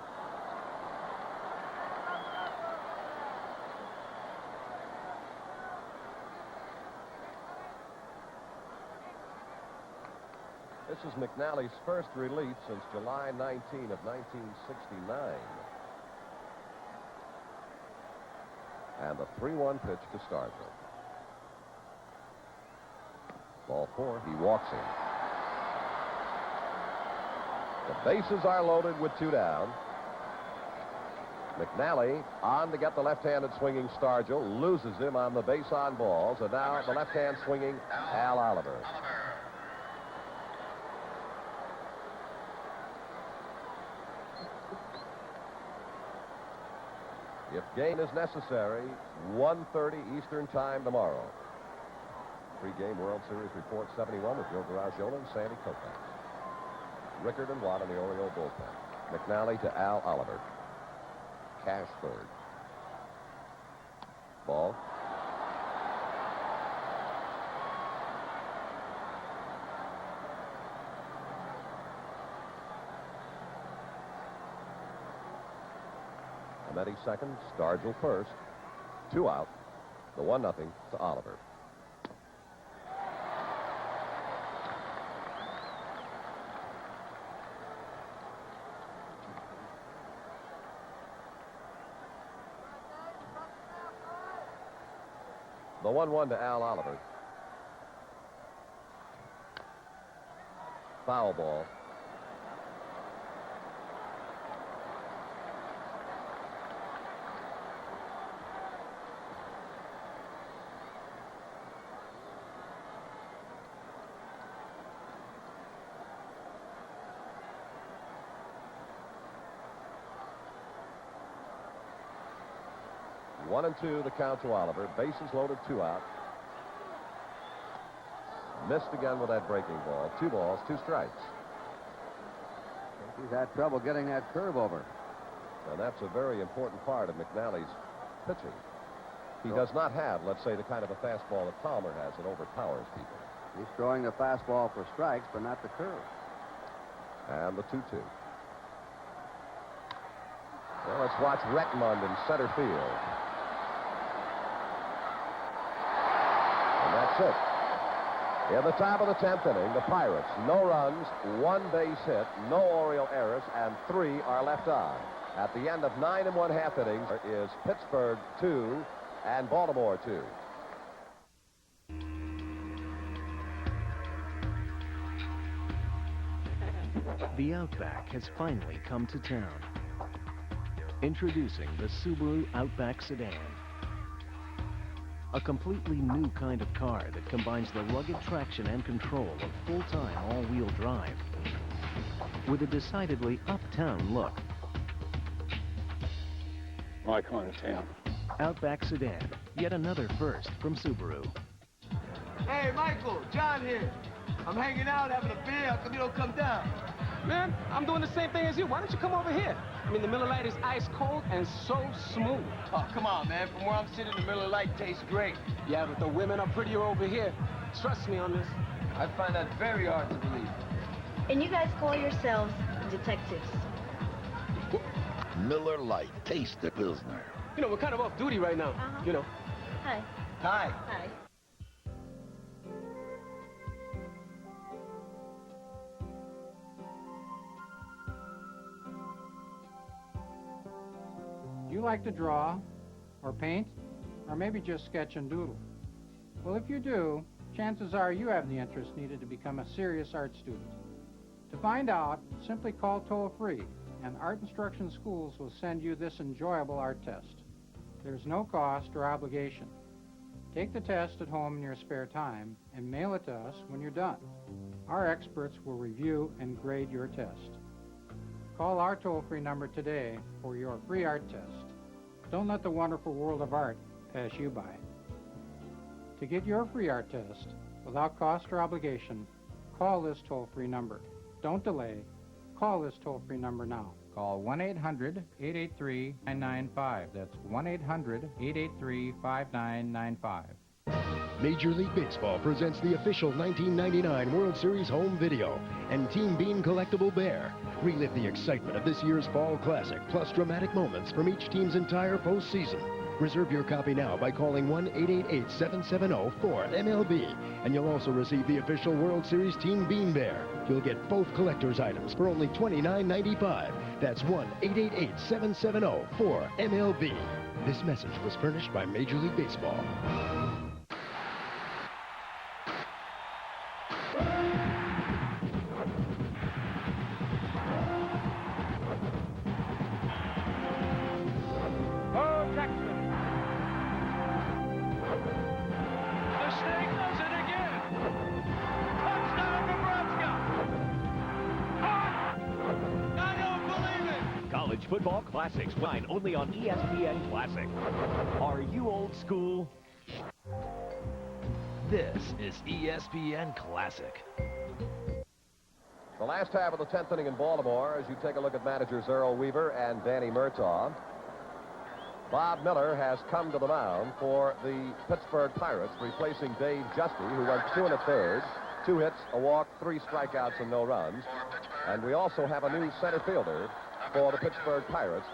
Speaker 1: This is McNally's first relief since July 19 of 1969. And the 3-1 pitch to Stargell. Ball 4, he walks in. The bases are loaded with 2 down. McNally on to get the left-handed swinging Stargell, loses him on the base on balls, and now the left-hand swinging Al Oliver. If gain is necessary, 1:30 Eastern Time tomorrow. Pre-game World Series Report 71 with Joe Garagiola and Sandy Koufax. Rickard and Watt in the Oriole bullpen. McNally to Al Oliver. Cash third. Ball. Ametti second, Stargell first. 2 out. The 1-0 to Oliver. The 1-1 to Al Oliver. Foul ball. One and 2, the count to Oliver. Bases loaded, 2 out. Missed again with that breaking ball. 2 balls, 2 strikes.
Speaker 2: He's had trouble getting that curve over.
Speaker 1: And that's a very important part of McNally's pitching. He does not have, let's say, the kind of a fastball that Palmer has that overpowers people.
Speaker 2: He's throwing the fastball for strikes, but not the curve.
Speaker 1: And the 2-2. Well, let's watch Retmund in center field. And that's it. In the top of the 10th inning, the Pirates, no runs, 1 base hit, no Oriole errors, and 3 are left on. At the end of 9 1/2 innings is Pittsburgh 2 and Baltimore 2.
Speaker 5: The Outback has finally come to town. Introducing the Subaru Outback Sedan. A completely new kind of car that combines the rugged traction and control of full-time all-wheel drive with a decidedly uptown look.
Speaker 11: My kind of town.
Speaker 5: Outback Sedan, yet another first from Subaru.
Speaker 3: Hey, Michael, John here. I'm hanging out, having a beer. How come you don't come down?
Speaker 14: Man, I'm doing the same thing as you. Why don't you come over here? I mean, the Miller Lite is ice cold and so smooth.
Speaker 3: Oh, come on, man. From where I'm sitting, the Miller Lite tastes great.
Speaker 14: Yeah, but the women are prettier over here. Trust me on this.
Speaker 3: I find that very hard to believe.
Speaker 15: And you guys call yourselves detectives.
Speaker 19: Miller Lite. Taste the Pilsner.
Speaker 14: You know, we're kind of off duty right now. You know.
Speaker 15: Hi.
Speaker 3: Hi.
Speaker 15: Hi.
Speaker 20: Do you like to draw, or paint, or maybe just sketch and doodle? Well, if you do, chances are you have the interest needed to become a serious art student. To find out, simply call toll-free, and Art Instruction Schools will send you this enjoyable art test. There's no cost or obligation. Take the test at home in your spare time and mail it to us when you're done. Our experts will review and grade your test. Call our toll-free number today for your free art test. Don't let the wonderful world of art pass you by. To get your free art test, without cost or obligation, call this toll-free number. Don't delay. Call this toll-free number now. Call 1-800-883-5995. That's 1-800-883-5995.
Speaker 8: Major League Baseball presents the official 1999 World Series home video and Team Bean Collectible Bear. Relive the excitement of this year's Fall Classic, plus dramatic moments from each team's entire postseason. Reserve your copy now by calling 1-888-770-4MLB, and you'll also receive the official World Series Team Bean Bear. You'll get both collector's items for only $29.95. That's 1-888-770-4MLB. This message was furnished by Major League Baseball.
Speaker 12: Football Classics, line only on ESPN Classic. Are you old school? This is ESPN Classic.
Speaker 1: The last half of the 10th inning in Baltimore, as you take a look at managers Earl Weaver and Danny Murtaugh. Bob Miller has come to the mound for the Pittsburgh Pirates, replacing Dave Justy, who went 2 1/3, 2 hits, a walk, 3 strikeouts, and no runs. And we also have a new center fielder for the Pittsburgh Pirates,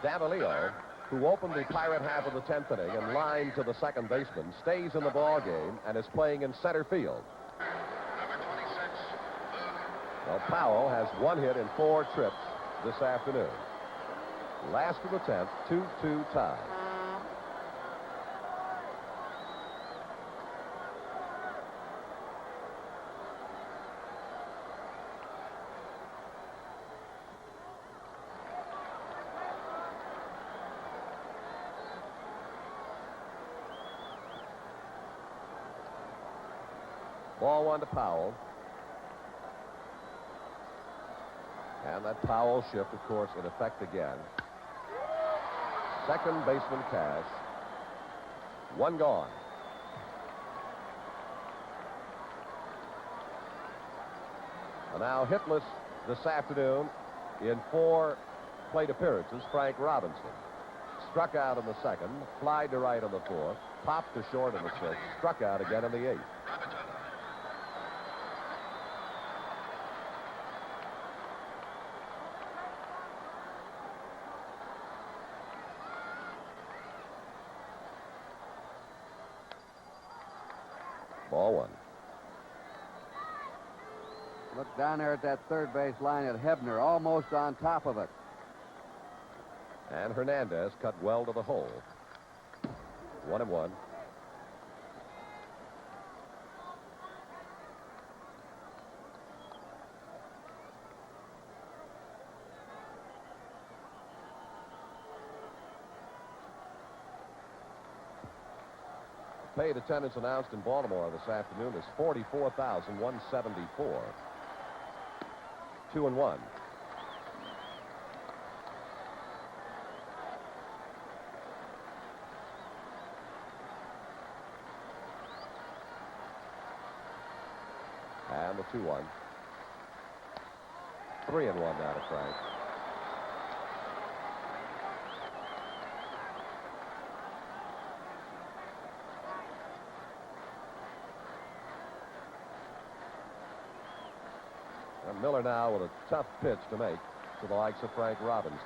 Speaker 1: Davalillo, who opened the Pirate half of the 10th inning and lined to the second baseman, stays in the ball game and is playing in center field. Well, Powell has 1 hit in 4 trips this afternoon. Last of the 10th, 2-2 tie. Ball 1 to Powell. And that Powell shift, of course, in effect again. Second baseman Cash. 1 gone. And now hitless this afternoon in 4 plate appearances, Frank Robinson. Struck out in the second, flied to right in the 4th, popped to short in the 6th, struck out again in the 8th. Ball 1.
Speaker 2: Look down there at that third base line at Hebner, almost on top of it.
Speaker 1: And Hernandez cut well to the hole. 1-1. Paid attendance announced in Baltimore this afternoon is 44,174. 2-1. And the 2-1. 3-1 now to Frank. And Miller now with a tough pitch to make to the likes of Frank Robinson.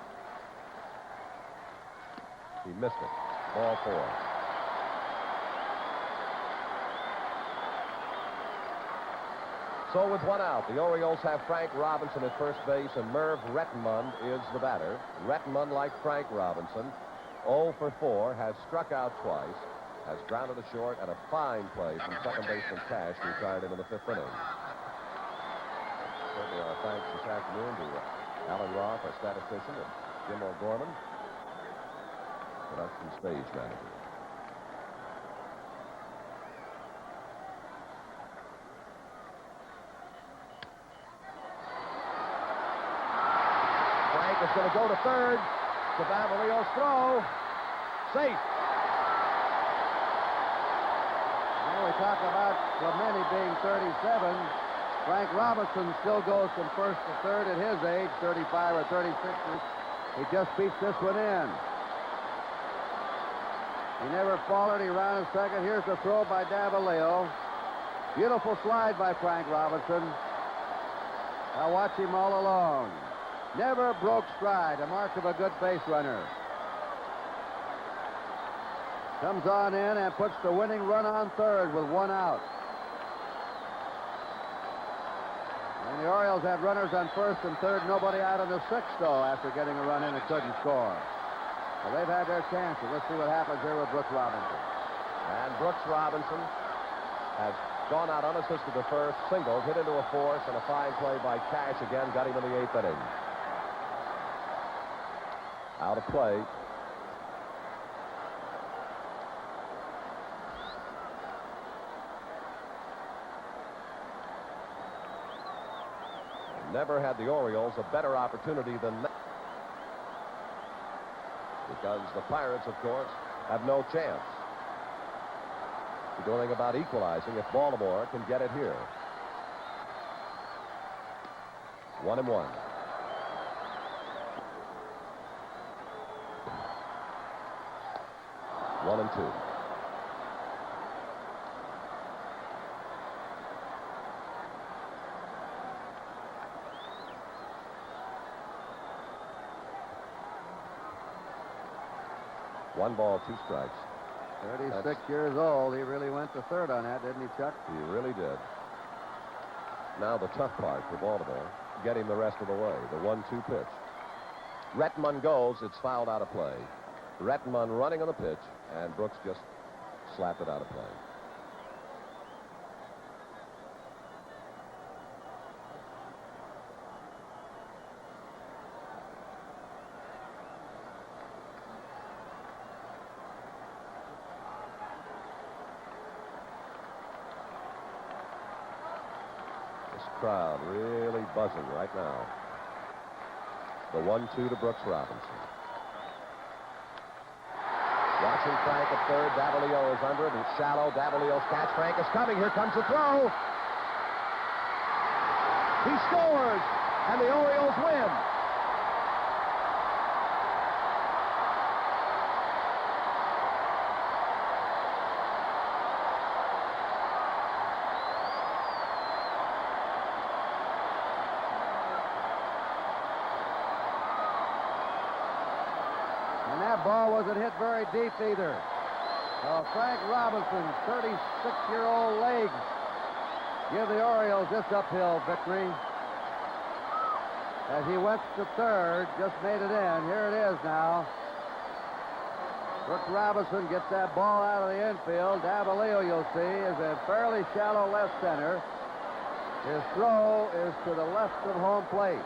Speaker 1: He missed it. Ball 4. So with 1 out, the Orioles have Frank Robinson at first base, and Merv Rettenmund is the batter. Rettenmund, like Frank Robinson, 0 for 4, has struck out twice, has grounded to short, and a fine play from second baseman Cash, who retired into the 5th inning. Certainly our thanks this afternoon to Alan Roth, our statistician, and Jim O'Gorman, production stage manager. Frank is going to go to third. Davalillo's throw. Safe.
Speaker 2: Now we talk about Clemente being 37. Frank Robinson still goes from first to third at his age, 35 or 36. He just beats this one in. He never faltered. He ran a second. Here's the throw by Davalillo. Beautiful slide by Frank Robinson. Now watch him all along. Never broke stride, a mark of a good base runner. Comes on in and puts the winning run on third with one out. And the Orioles had runners on first and third, nobody out in the sixth, though, after getting a run in and couldn't score. Well, they've had their chances. Let's see what happens here with Brooks Robinson.
Speaker 1: And Brooks Robinson has gone out unassisted to first, singled, hit into a fourth, and a fine play by Cash again got him in the eighth inning. Out of play. Never had the Orioles a better opportunity than that. Because the Pirates, of course, have no chance to do anything about equalizing if Baltimore can get it here. 1-1. 1-2. One ball, two strikes.
Speaker 2: 36 years old. He really went to third on that, didn't he, Chuck?
Speaker 1: He really did. Now the tough part for Baltimore, get him the rest of the way. The 1-2 pitch. Rettenmund goes. It's fouled out of play. Rettenmund running on the pitch, and Brooks just slapped it out of play. Crowd really buzzing right now. The 1-2 to Brooks Robinson. Watching Frank at third. Davalillo is under it. It's shallow. Davalillo's catch. Frank is coming. Here comes the throw. He scores, and the Orioles win.
Speaker 2: Ball wasn't hit very deep either. Well, Frank Robinson's 36-year-old legs give the Orioles this uphill victory. As he went to third, just made it in. Here it is now. Brooks Robinson gets that ball out of the infield. Davalillo, you'll see, is a fairly shallow left center. His throw is to the left of home plate.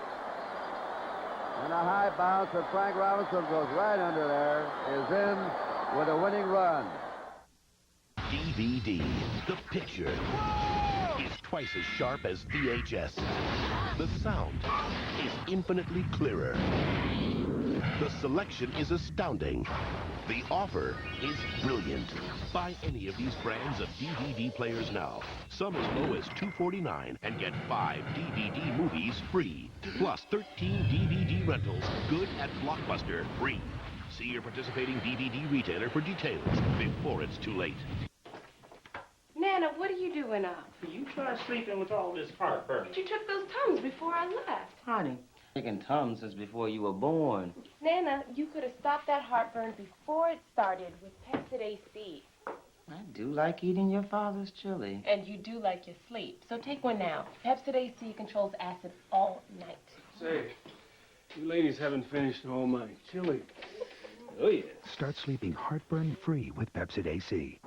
Speaker 2: And a high bounce, and Frank Robinson goes right under there, is in with a winning run.
Speaker 19: DVD, the picture, is twice as sharp as VHS. The sound is infinitely clearer. The selection is astounding. The offer is brilliant. Buy any of these brands of DVD players now. Some as low as $249 and get 5 DVD movies free. Plus 13 DVD rentals, good at Blockbuster, free. See your participating DVD retailer for details before it's too late.
Speaker 16: Nana, what are you doing up?
Speaker 17: You try sleeping with all this heartburn.
Speaker 16: But you took those Tums before I left.
Speaker 17: Honey, taking Tums since before you were born.
Speaker 16: Nana, you could have stopped that heartburn before it started with Pepsid AC.
Speaker 17: I do like eating your father's chili.
Speaker 16: And you do like your sleep. So take one now. Pepsid AC controls acid all night.
Speaker 14: Say, you ladies haven't finished all my chili. Oh, yeah.
Speaker 7: Start sleeping heartburn-free with Pepsid AC.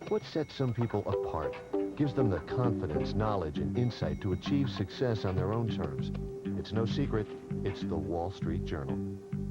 Speaker 28: What sets some people apart, gives them the confidence, knowledge, and insight to achieve success on their own terms. It's no secret, it's the Wall Street Journal.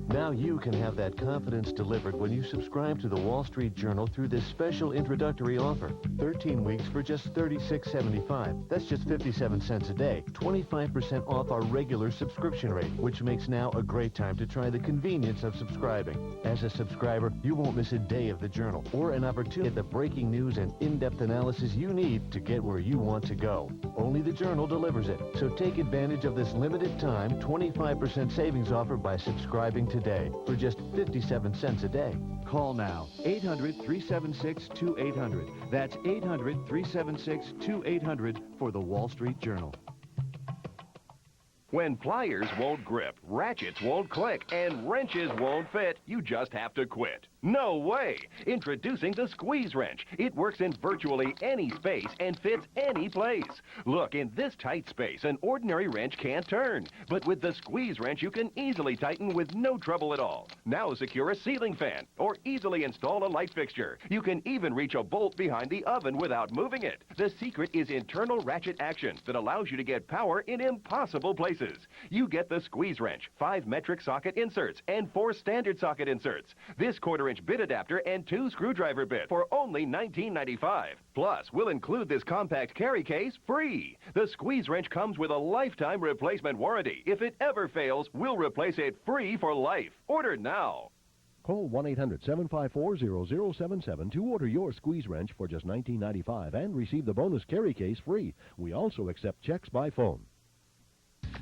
Speaker 5: Now you can have that confidence delivered when you subscribe to the Wall Street Journal through this special introductory offer. 13 weeks for just $36.75. That's just 57 cents a day. 25% off our regular subscription rate, which makes now a great time to try the convenience of subscribing. As a subscriber, you won't miss a day of the Journal or an opportunity to get the breaking news and in-depth analysis you need to get where you want to go. Only the Journal delivers it. So take advantage of this limited time 25% savings offer by subscribing today for just 57 cents a day.
Speaker 7: Call now, 800-376-2800. That's 800-376-2800 for the Wall Street Journal.
Speaker 6: When pliers won't grip, ratchets won't click, and wrenches won't fit, you just have to quit. No way! Introducing the Squeeze Wrench. It works in virtually any space and fits any place. Look, in this tight space, an ordinary wrench can't turn. But with the Squeeze Wrench, you can easily tighten with no trouble at all. Now secure a ceiling fan or easily install a light fixture. You can even reach a bolt behind the oven without moving it. The secret is internal ratchet action that allows you to get power in impossible places. You get the Squeeze Wrench, 5 metric socket inserts and 4 standard socket inserts. This quarter-inch bit adapter and 2 screwdriver bits for only $19.95. Plus, we'll include this compact carry case free. The Squeeze Wrench comes with a lifetime replacement warranty. If it ever fails, we'll replace it free for life. Order now.
Speaker 8: Call 1-800-754-0077 to order your Squeeze Wrench for just $19.95 and receive the bonus carry case free. We also accept checks by phone.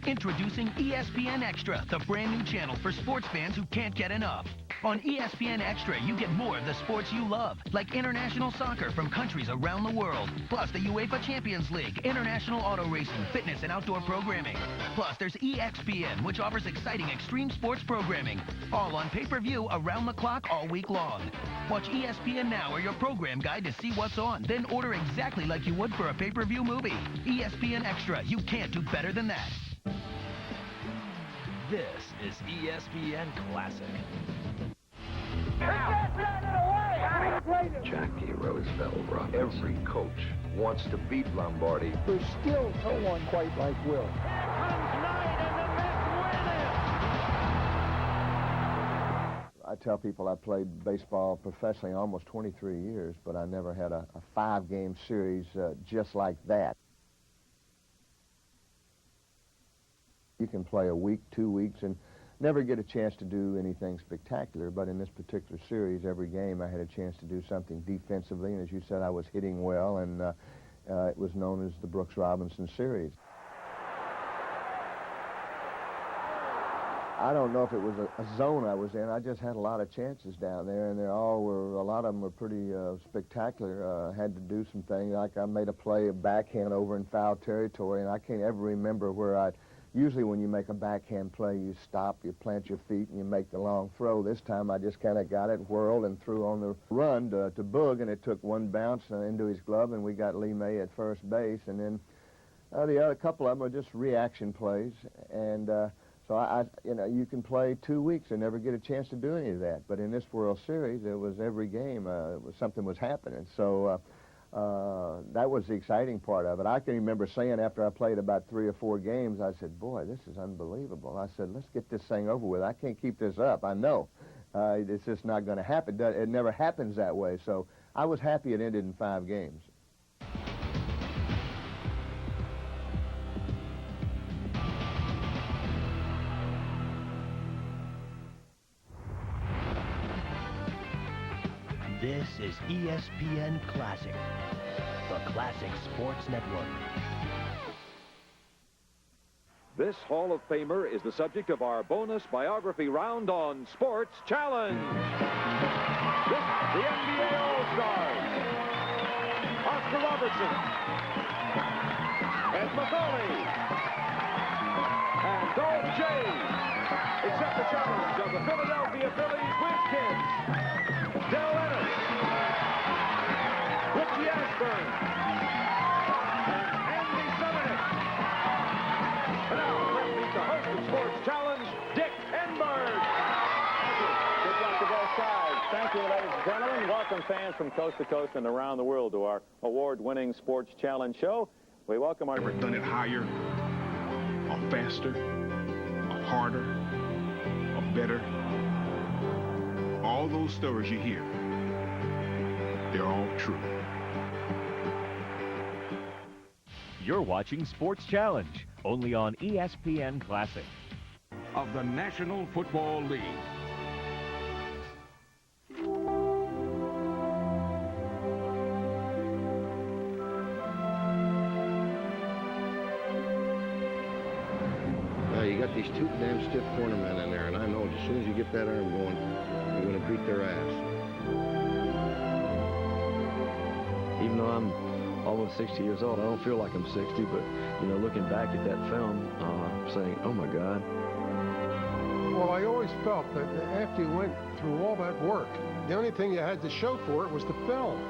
Speaker 29: Introducing ESPN Extra, the brand new channel for sports fans who can't get enough. On ESPN Extra, you get more of the sports you love, like international soccer from countries around the world, plus the UEFA Champions League, international auto racing, fitness, and outdoor programming. Plus, there's EXPN, which offers exciting extreme sports programming, all on pay-per-view around the clock all week long. Watch ESPN Now or your program guide to see what's on, then order exactly like you would for a pay-per-view movie. ESPN Extra, you can't do better than that.
Speaker 12: This is ESPN Classic.
Speaker 9: Jackie Roosevelt Robinson. Every coach wants to beat Lombardi.
Speaker 10: There's still no one quite like Will.
Speaker 18: I tell people I played baseball professionally almost 23 years, but I never had a 5-game series just like that. You can play a week, 2 weeks, and never get a chance to do anything spectacular, but in this particular series, every game I had a chance to do something defensively, and as you said, I was hitting well, and it was known as the Brooks Robinson series. I don't know if it was a zone I was in. I just had a lot of chances down there, and a lot of them were pretty spectacular. I had to do some things, like I made a play, a backhand over in foul territory, and I can't ever remember where I'd... Usually when you make a backhand play, you stop, you plant your feet, and you make the long throw. This time I just kind of got it, whirled, and threw on the run to Boog, and it took one bounce into his glove, and we got Lee May at first base. And then the other couple of them are just reaction plays. And so you can play 2 weeks and never get a chance to do any of that. But in this World Series, it was every game, something was happening. So that was the exciting part of it. I can remember saying after I played about 3 or 4 games, I said, boy, this is unbelievable. I said, let's get this thing over with. I can't keep this up. I know. It's just not going to happen. It never happens that way. So I was happy it ended in 5 games.
Speaker 12: This is ESPN Classic, the Classic Sports Network.
Speaker 21: This Hall of Famer is the subject of our bonus biography round on Sports Challenge. The NBA All-Stars, Oscar Robertson, Ed Macaulay, and Dole J. Accept the challenge of the Philadelphia Phillies Whiz Kids, Del Ennis, Richie Ashburn, and Andy Summernick. And now, let's meet the host of Sports Challenge, Dick Enberg.
Speaker 22: Good luck to both sides. Thank you, ladies and gentlemen. Welcome, fans from coast to coast and around the world, to our award-winning Sports Challenge show. We welcome our...
Speaker 23: Ever done it higher, or faster, or harder,
Speaker 3: or better. All those stories you hear, they're all true.
Speaker 12: You're watching Sports Challenge, only on ESPN Classic.
Speaker 7: Of the National Football League.
Speaker 4: You got these two damn stiff cornermen in there, and I know as soon as you get that arm going, you're going to beat their ass.
Speaker 11: Even though I'm almost 60 years old, I don't feel like I'm 60, but, you know, looking back at that film, saying, oh, my God.
Speaker 13: Well, I always felt that after you went through all that work, the only thing you had to show for it was the film.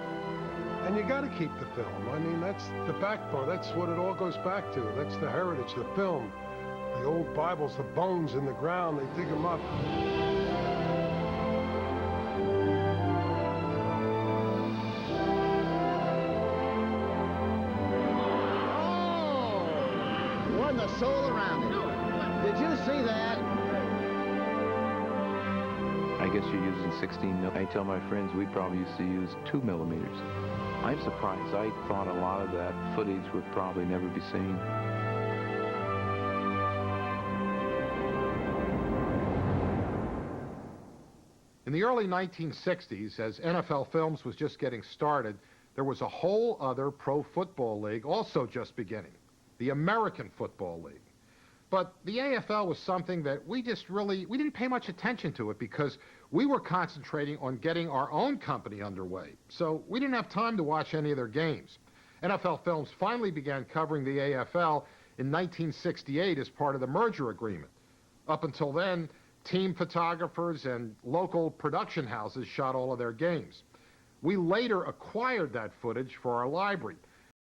Speaker 13: And you got to keep the film. I mean, that's the backbone. That's what it all goes back to. That's the heritage, the film. The old Bibles, the bones in the ground, they dig them up.
Speaker 4: Oh! Won the soul around it. Did you see that?
Speaker 23: I guess you're using 16 mil. I tell my friends we probably used to use 2 millimeters. I'm surprised. I thought a lot of that footage would probably never be seen.
Speaker 24: In the early 1960s, as NFL Films was just getting started, there was a whole other pro football league also just beginning, the American Football League. But the AFL was something that we didn't pay much attention to it because we were concentrating on getting our own company underway. So we didn't have time to watch any of their games. NFL Films finally began covering the AFL in 1968 as part of the merger agreement. Up until then, team photographers and local production houses shot all of their games. We later acquired that footage for our library,